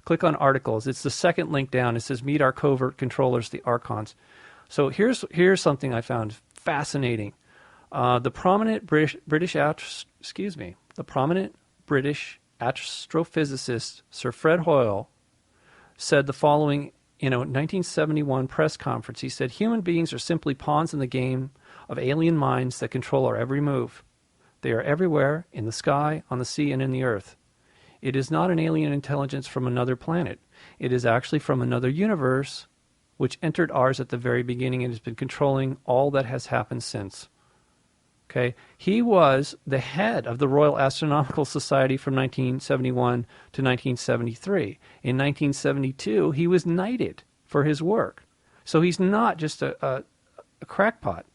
Speaker 2: click on articles. It's the second link down. It says Meet Our Covert Controllers, the Archons. So here's something I found fascinating. The prominent British astrophysicist Sir Fred Hoyle said the following in a 1971 press conference. He said, "Human beings are simply pawns in the game of alien minds that control our every move. They are everywhere, in the sky, on the sea, and in the earth. It is not an alien intelligence from another planet. It is actually from another universe, which entered ours at the very beginning and has been controlling all that has happened since." Okay, he was the head of the Royal Astronomical Society from 1971 to 1973. In 1972, he was knighted for his work. So he's not just a crackpot,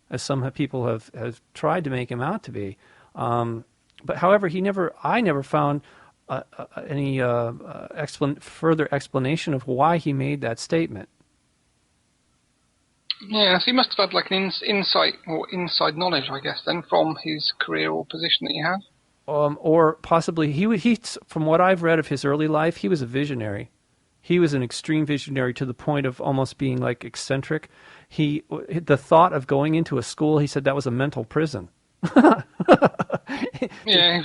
Speaker 2: as some people have tried to make him out to be. But however, I never found any further explanation of why he made that statement.
Speaker 3: Yeah, so he must have had like an insight or inside knowledge, I guess, then from his career or position that he had.
Speaker 2: Or possibly he, from what I've read of his early life, he was a visionary. He was an extreme visionary to the point of almost being like eccentric. The thought of going into a school, he said that was a mental prison.
Speaker 3: Yeah,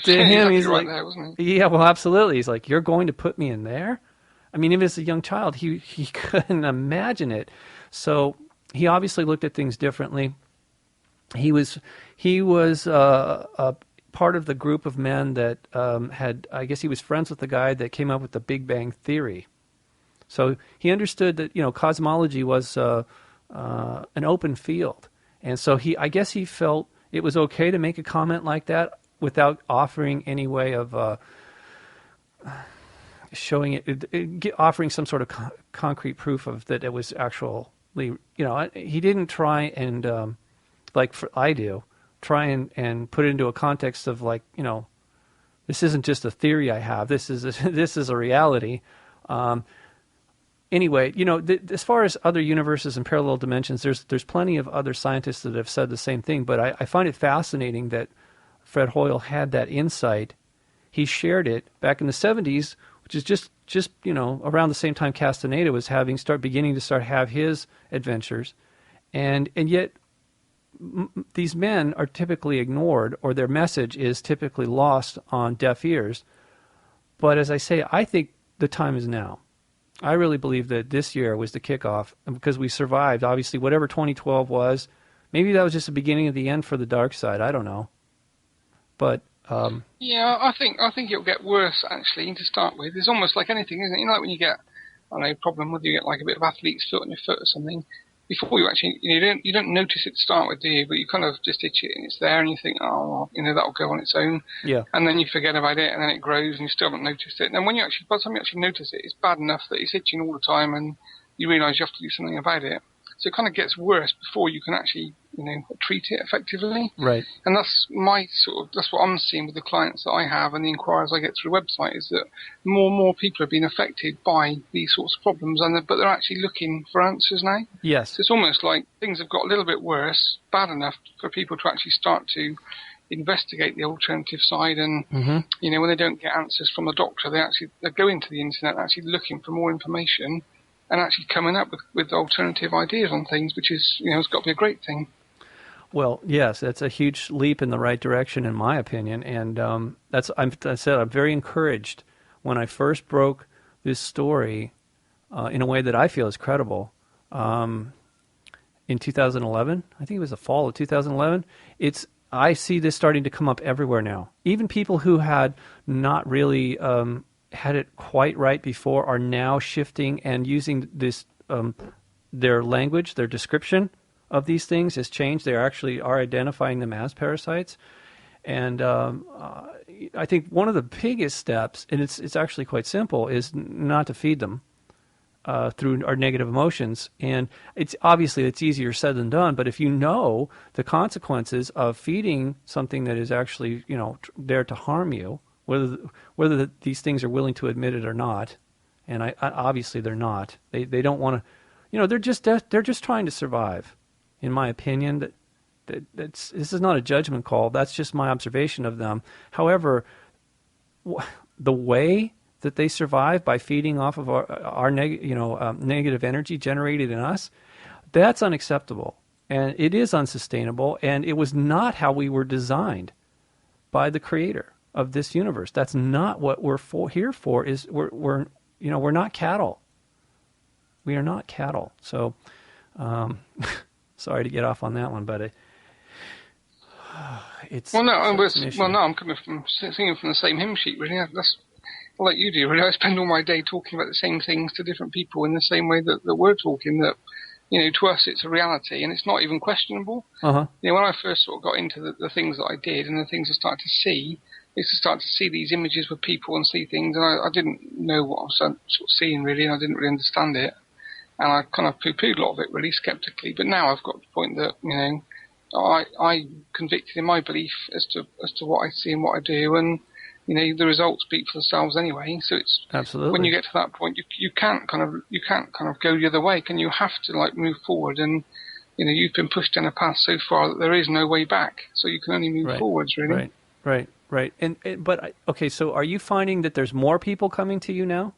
Speaker 2: to him, he's
Speaker 3: right
Speaker 2: like,
Speaker 3: there, wasn't he?
Speaker 2: Yeah, well, absolutely. He's like, you're going to put me in there? I mean, even as a young child, he couldn't imagine it. So he obviously looked at things differently. He was a part of the group of men that I guess he was friends with the guy that came up with the Big Bang Theory. So he understood that, cosmology was an open field. And so I guess he felt it was okay to make a comment like that without offering any way of showing it, offering some sort of concrete proof of that it was actually, he didn't try and, try and put it into a context of this isn't just a theory I have. This is a reality. Anyway, as far as other universes and parallel dimensions, there's plenty of other scientists that have said the same thing. But I find it fascinating that Fred Hoyle had that insight. He shared it back in the 70s, which is just around the same time Castaneda was beginning to have his adventures, and yet these men are typically ignored, or their message is typically lost on deaf ears. But as I say, I think the time is now. I really believe that this year was the kickoff, because we survived. Obviously, whatever 2012 was, maybe that was just the beginning of the end for the dark side. I don't know. But
Speaker 3: yeah, I think it'll get worse actually to start with. It's almost like anything, isn't it? Like when you get a problem with you get like a bit of athlete's foot on your foot or something. Before you actually, you don't notice it to start with, do you? But you kind of just itch it and it's there, and you think, oh, well, that'll go on its own.
Speaker 2: Yeah.
Speaker 3: And then you forget about it, and then it grows, and you still haven't noticed it. And then by the time you actually notice it, it's bad enough that it's itching all the time, and you realise you have to do something about it. So it kind of gets worse before you can actually, treat it effectively.
Speaker 2: Right.
Speaker 3: And that's that's what I'm seeing with the clients that I have and the inquiries I get through the website, is that more and more people are being affected by these sorts of problems, but they're actually looking for answers now.
Speaker 2: Yes.
Speaker 3: So it's almost like things have got a little bit worse, bad enough for people to actually start to investigate the alternative side, and when they don't get answers from the doctor, they go into the internet actually looking for more information and actually coming up with alternative ideas on things, which is, it's got to be a great thing.
Speaker 2: Well, yes, that's a huge leap in the right direction, in my opinion. And I'm very encouraged when I first broke this story in a way that I feel is credible. In 2011, I think it was the fall of 2011. I see this starting to come up everywhere now. Even people who had not really had it quite right before are now shifting and using this. Their language, their description of these things has changed. They actually are identifying them as parasites. And I think one of the biggest steps, and it's actually quite simple, is not to feed them. through our negative emotions. And it's easier said than done, but if you know the consequences of feeding something that is actually, there to harm you, whether these things are willing to admit it or not, and I obviously they're not. They don't want to, they're just trying to survive, in my opinion. This is not a judgment call. That's just my observation of them. However, the way that they survive by feeding off of our negative energy generated in us, that's unacceptable, and it is unsustainable, and it was not how we were designed by the Creator of this universe. That's not what we're here for. We're not cattle. We are not cattle. So, sorry to get off on that one, but it's
Speaker 3: well, no,
Speaker 2: it's an issue.
Speaker 3: well, no, I'm coming from singing from the same hymn sheet. Really, that's like you do. Really, I spend all my day talking about the same things to different people in the same way that we're talking. That to us it's a reality, and it's not even questionable.
Speaker 2: Uh-huh.
Speaker 3: When I first sort of got into the things that I did and the things I started to see, is to start to see these images with people and see things, and I didn't know what I was sort of seeing really, and I didn't really understand it, and I kind of poo-pooed a lot of it really skeptically. But now I've got to the point that I'm convicted in my belief as to what I see and what I do, and the results speak for themselves anyway. So it's
Speaker 2: absolutely,
Speaker 3: when you get to that point, you can't kind of go the other way. You have to move forward, and you've been pushed down a path so far that there is no way back. So you can only move forwards, really.
Speaker 2: Right. But okay, so are you finding that there's more people coming to you now?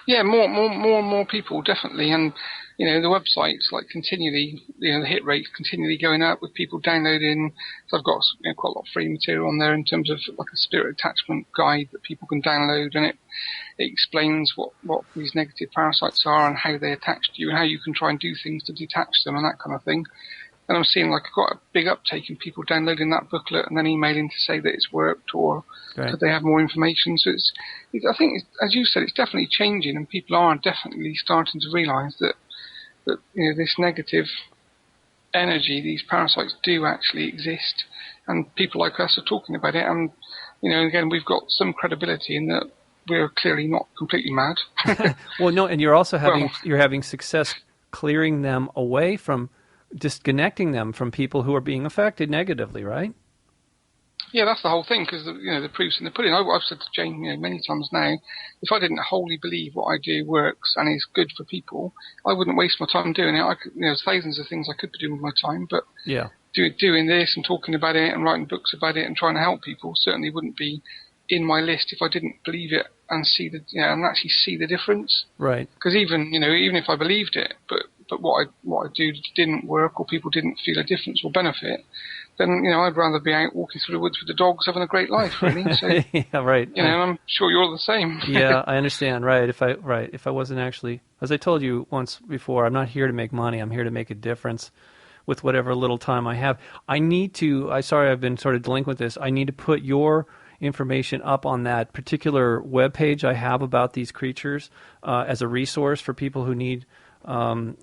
Speaker 3: Yeah, more and more people, definitely. And, the website's continually, the hit rate's continually going up with people downloading. So I've got quite a lot of free material on there in terms of a spirit attachment guide that people can download. And it explains what these negative parasites are and how they attach to you and how you can try and do things to detach them and that kind of thing. And I'm seeing quite a big uptake in people downloading that booklet and then emailing to say that it's worked or that they have more information. So I think, as you said, it's definitely changing, and people are definitely starting to realise that this negative energy, these parasites, do actually exist, and people like us are talking about it. And again, we've got some credibility in that we're clearly not completely mad.
Speaker 2: Well, no, and you're also having success clearing them away from. Disconnecting them from people who are being affected negatively, right?
Speaker 3: Yeah, that's the whole thing, because the proof's in the pudding. I've said to Jane many times now, if I didn't wholly believe what I do works and is good for people, I wouldn't waste my time doing it. There's thousands of things I could be doing with my time, but doing this and talking about it and writing books about it and trying to help people certainly wouldn't be in my list if I didn't believe it and see and actually see the difference.
Speaker 2: Right.
Speaker 3: Because even if I believed it, but what I do didn't work or people didn't feel a difference or benefit, then I'd rather be out walking through the woods with the dogs having a great life, really. So
Speaker 2: yeah, right.
Speaker 3: And I'm sure you're the same.
Speaker 2: Yeah, I understand. Right. If I wasn't actually, as I told you once before, I'm not here to make money. I'm here to make a difference with whatever little time I have. Sorry, I've been sort of delinquent with this. I need to put your information up on that particular webpage I have about these creatures as a resource for people who need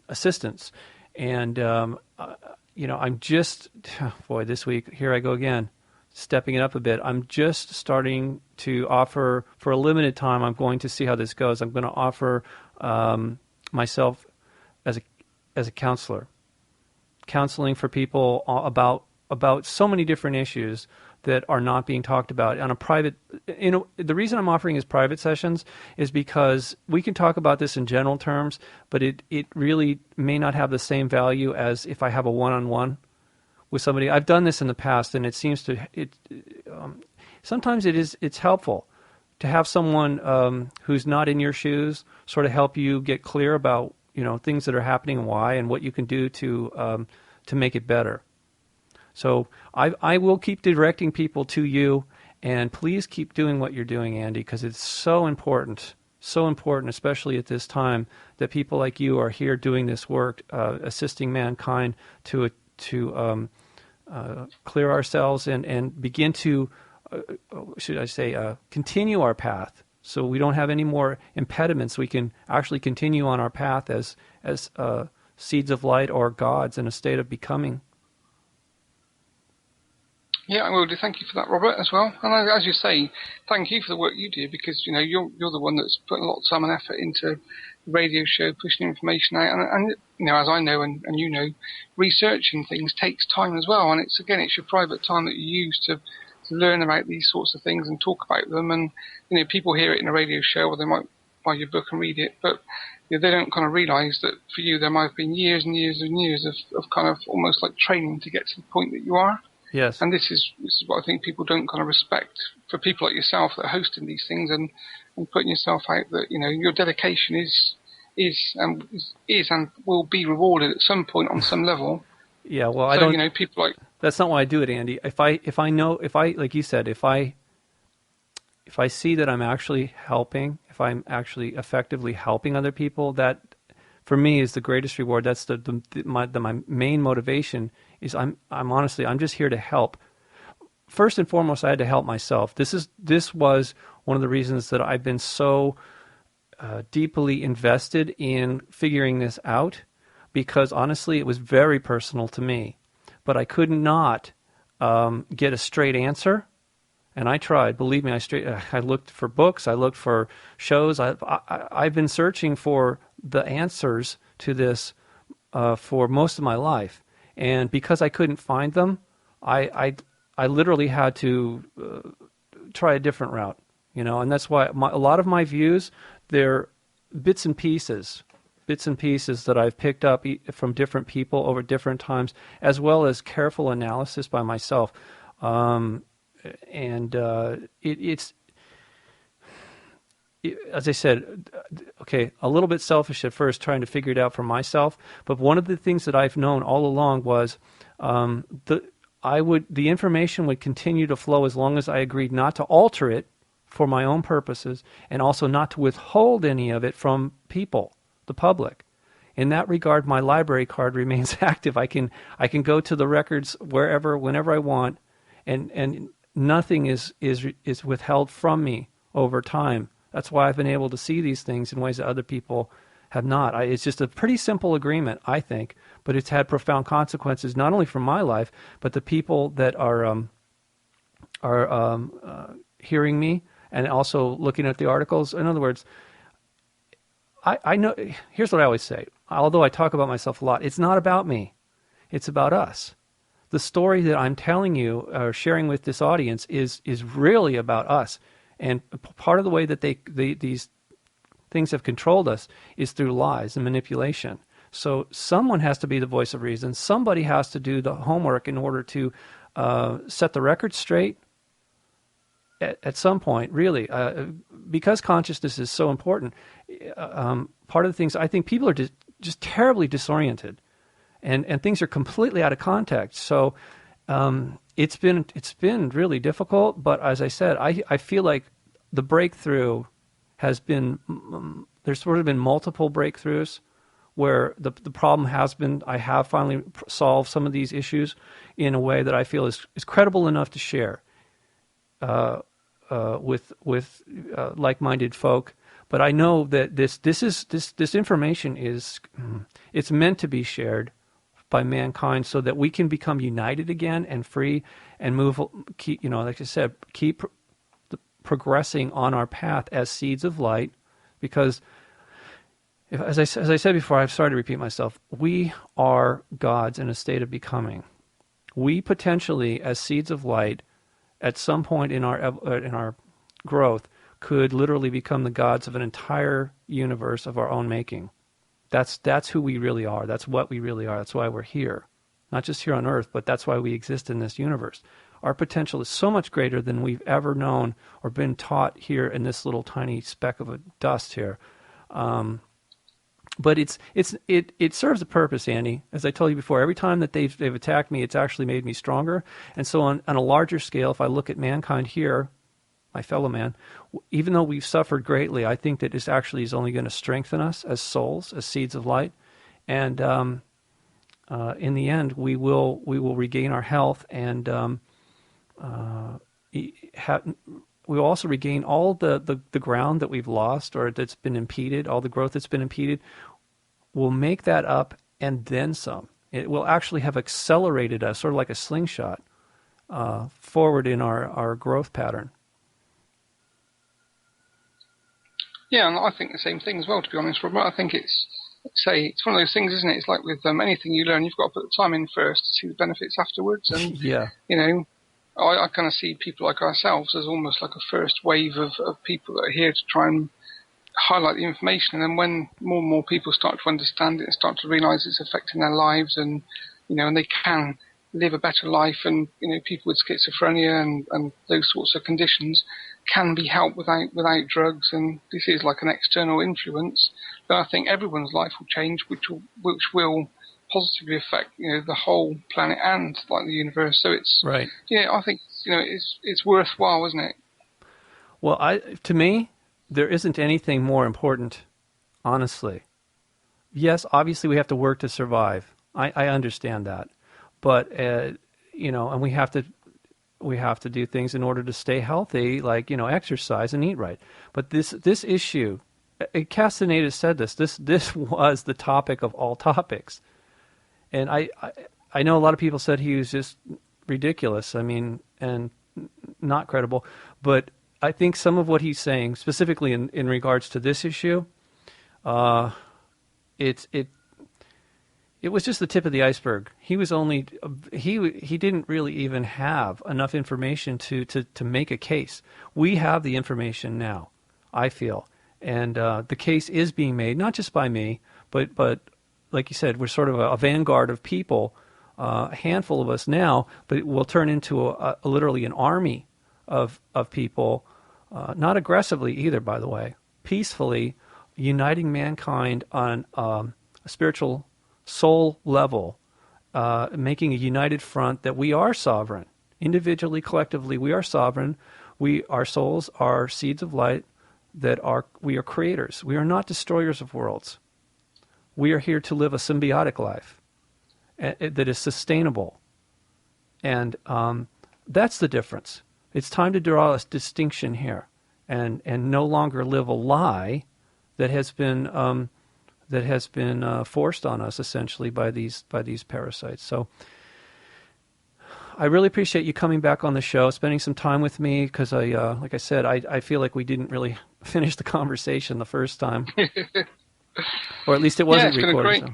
Speaker 2: assistance. And I'm just, this week, here I go again, stepping it up a bit. I'm just starting to offer, for a limited time, I'm going to see how this goes. I'm going to offer myself as a counselor, counseling for people about so many different issues that are not being talked about on a private. The reason I'm offering is private sessions is because we can talk about this in general terms, but it really may not have the same value as if I have a one-on-one with somebody. I've done this in the past, and it seems to sometimes it's helpful to have someone who's not in your shoes sort of help you get clear about things that are happening and why, and what you can do to make it better. So I will keep directing people to you, and please keep doing what you're doing, Andy, because it's so important, especially at this time, that people like you are here doing this work, assisting mankind to clear ourselves and begin to, continue our path, so we don't have any more impediments. We can actually continue on our path as seeds of light or gods in a state of becoming.
Speaker 3: Yeah, I will do. Thank you for that, Robert, as well. And as you say, thank you for the work you do, because you're the one that's putting a lot of time and effort into radio show, pushing information out, and as I know and you know, researching things takes time as well, and it's your private time that you use to learn about these sorts of things and talk about them, and people hear it in a radio show, or they might buy your book and read it, but they don't kind of realise that for you there might have been years and years and years of kind of almost like training to get to the point that you are.
Speaker 2: Yes.
Speaker 3: And this is what I think people don't kind of respect for people like yourself that are hosting these things and putting yourself out, that your dedication is and will be rewarded at some point on some level.
Speaker 2: Yeah, well,
Speaker 3: I don't. People like.
Speaker 2: That's not why I do it, Andy. If I like you said, if I see that I'm actually helping, if I'm actually effectively helping other people, that for me is the greatest reward. That's my main motivation. Is I'm just here to help. First and foremost, I had to help myself. This was one of the reasons that I've been so deeply invested in figuring this out, because honestly, it was very personal to me. But I could not get a straight answer, and I tried. Believe me, I looked for books, I looked for shows. I've been searching for the answers to this for most of my life, and because I couldn't find them, I literally had to try a different route. And that's why a lot of my views, they're bits and pieces that I've picked up from different people over different times, as well as careful analysis by myself. It's as I said, okay, a little bit selfish at first, trying to figure it out for myself. But one of the things that I've known all along was the information would continue to flow as long as I agreed not to alter it for my own purposes, and also not to withhold any of it from people, the public. In that regard, my library card remains active. I can go to the records wherever, whenever I want, and nothing is withheld from me over time. That's why I've been able to see these things in ways that other people have not. It's just a pretty simple agreement, I think, but it's had profound consequences not only for my life, but the people that are hearing me and also looking at the articles. In other words, I know. Here's what I always say. Although I talk about myself a lot, it's not about me. It's about us. The story that I'm telling you or sharing with this audience is really about us. And part of the way that these things have controlled us is through lies and manipulation. So someone has to be the voice of reason. Somebody has to do the homework in order to set the record straight at some point, really. Because consciousness is so important, part of the things, I think people are just terribly disoriented. And things are completely out of context. So it's been really difficult. But as I said, I feel like the breakthrough has been, there's sort of been multiple breakthroughs where the problem has been, I have finally solved some of these issues in a way that I feel is credible enough to share with like-minded folk. But I know that this information it's meant to be shared by mankind so that we can become united again and free and move, like I said, keep progressing on our path as seeds of light. Because as I said before, I've started to repeat myself, we are gods in a state of becoming. We potentially, as seeds of light, at some point in our growth, could literally become the gods of an entire universe of our own making. That's who we really are. That's what we really are. That's why we're here. Not just here on Earth, but that's why we exist in this universe. Our potential is so much greater than we've ever known or been taught here in this little tiny speck of a dust here. But it serves a purpose, Andy. As I told you before, every time that they've attacked me, it's actually made me stronger. And so on a larger scale, if I look at mankind here, my fellow man, even though we've suffered greatly, I think that this actually is only going to strengthen us as souls, as seeds of light. And in the end, we will regain our health, and we will also regain all the ground that we've lost or that's been impeded, all the growth that's been impeded. We'll make that up and then some. It will actually have accelerated us, sort of like a slingshot, forward in our growth pattern.
Speaker 3: Yeah, and I think the same thing as well, to be honest, Robert. I think it's one of those things, isn't it? It's like with anything you learn, you've got to put the time in first to see the benefits afterwards. And,
Speaker 2: Yeah.
Speaker 3: I kind of see people like ourselves as almost like a first wave of people that are here to try and highlight the information. And then when more and more people start to understand it and start to realise it's affecting their lives and, and they can live a better life, and, people with schizophrenia and those sorts of conditions can be helped without drugs, and this is like an external influence, then I think everyone's life will change, which will positively affect, the whole planet and like the universe. So it's
Speaker 2: right.
Speaker 3: Yeah, I think it's worthwhile, isn't it?
Speaker 2: Well, to me, there isn't anything more important, honestly. Yes, obviously we have to work to survive. I understand that, but and we have to do things in order to stay healthy, like exercise and eat right. But this issue, Castaneda said this was the topic of all topics, and I know a lot of people said he was just ridiculous. I mean, and not credible, but I think some of what he's saying, specifically in regards to this issue, it was just the tip of the iceberg. He was he didn't really even have enough information to make a case. We have the information now, I feel, and the case is being made, not just by me, but like you said, we're sort of a vanguard of people, a handful of us now, but it will turn into literally an army of people, not aggressively either, by the way, peacefully uniting mankind on a spiritual soul level, making a united front that we are sovereign. Individually, collectively, we are sovereign. Our souls are seeds of light we are creators. We are not destroyers of worlds. We are here to live a symbiotic life that is sustainable. And that's the difference. It's time to draw a distinction here and no longer live a lie that has been forced on us essentially by these parasites. So I really appreciate you coming back on the show, spending some time with me, because like I said, I feel like we didn't really finish the conversation the first time, or at least it wasn't recorded.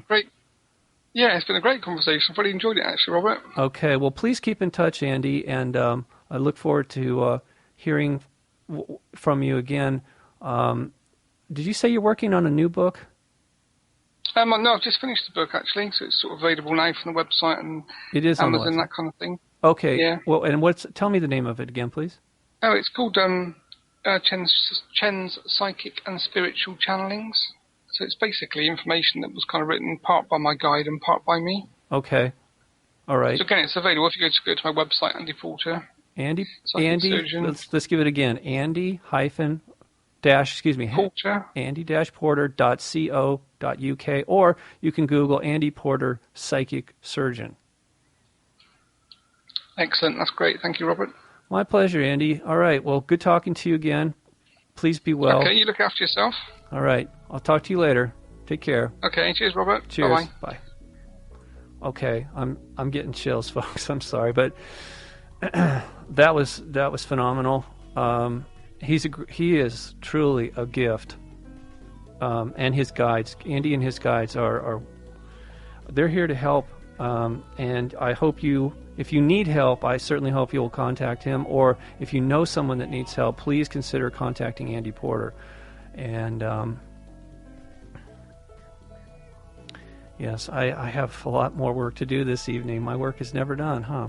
Speaker 3: Yeah, it's been a great conversation. I've really enjoyed it, actually, Robert.
Speaker 2: Okay, well, please keep in touch, Andy, and I look forward to hearing from you again. Did you say you're working on a new book?
Speaker 3: No, I've just finished the book, actually, so it's sort of available now from the website and
Speaker 2: it is
Speaker 3: Amazon, that kind of thing.
Speaker 2: Okay.
Speaker 3: Yeah.
Speaker 2: Well, and tell me the name of it again, please.
Speaker 3: Oh, it's called Chen's Psychic and Spiritual Channelings. So it's basically information that was kind of written part by my guide and part by me.
Speaker 2: Okay. All right.
Speaker 3: So again, it's available if you go to my website, Andy Porter.
Speaker 2: Andy, let's give it again. Porter. Andy-Porter.co.uk, or you can Google Andy Porter Psychic Surgeon.
Speaker 3: Excellent. That's great. Thank you, Robert.
Speaker 2: My pleasure, Andy. All right. Well, good talking to you again. Please be well.
Speaker 3: Okay. You look after yourself.
Speaker 2: All right. I'll talk to you later. Take care.
Speaker 3: Okay. Cheers, Robert.
Speaker 2: Cheers.
Speaker 3: Bye-bye.
Speaker 2: Bye. Okay. I'm getting chills, folks. I'm sorry, but that was phenomenal. He is truly a gift. And his guides, Andy and his guides they're here to help. And I hope if you need help, I certainly hope you'll contact him. Or if you know someone that needs help, please consider contacting Andy Porter. And yes, I have a lot more work to do this evening. My work is never done, huh?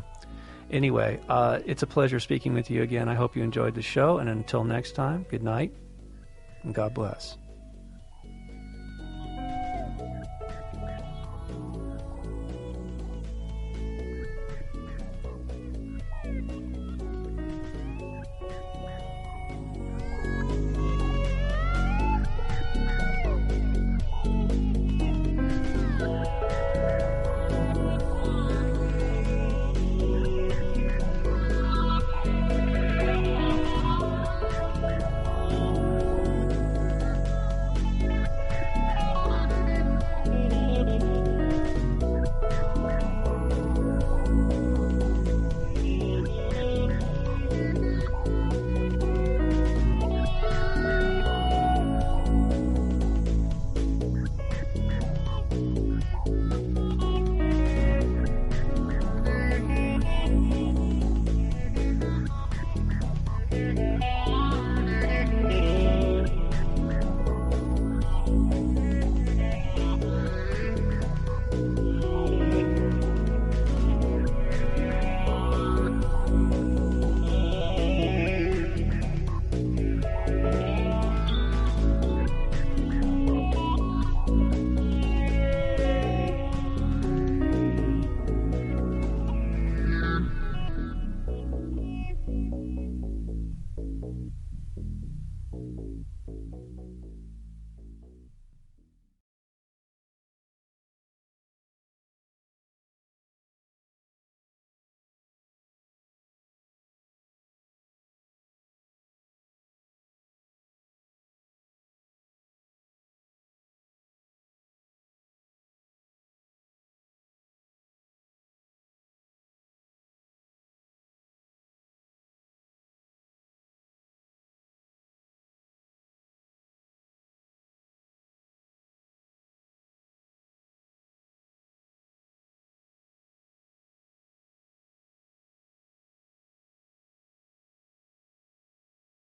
Speaker 2: Anyway, it's a pleasure speaking with you again. I hope you enjoyed the show. And until next time, good night and God bless.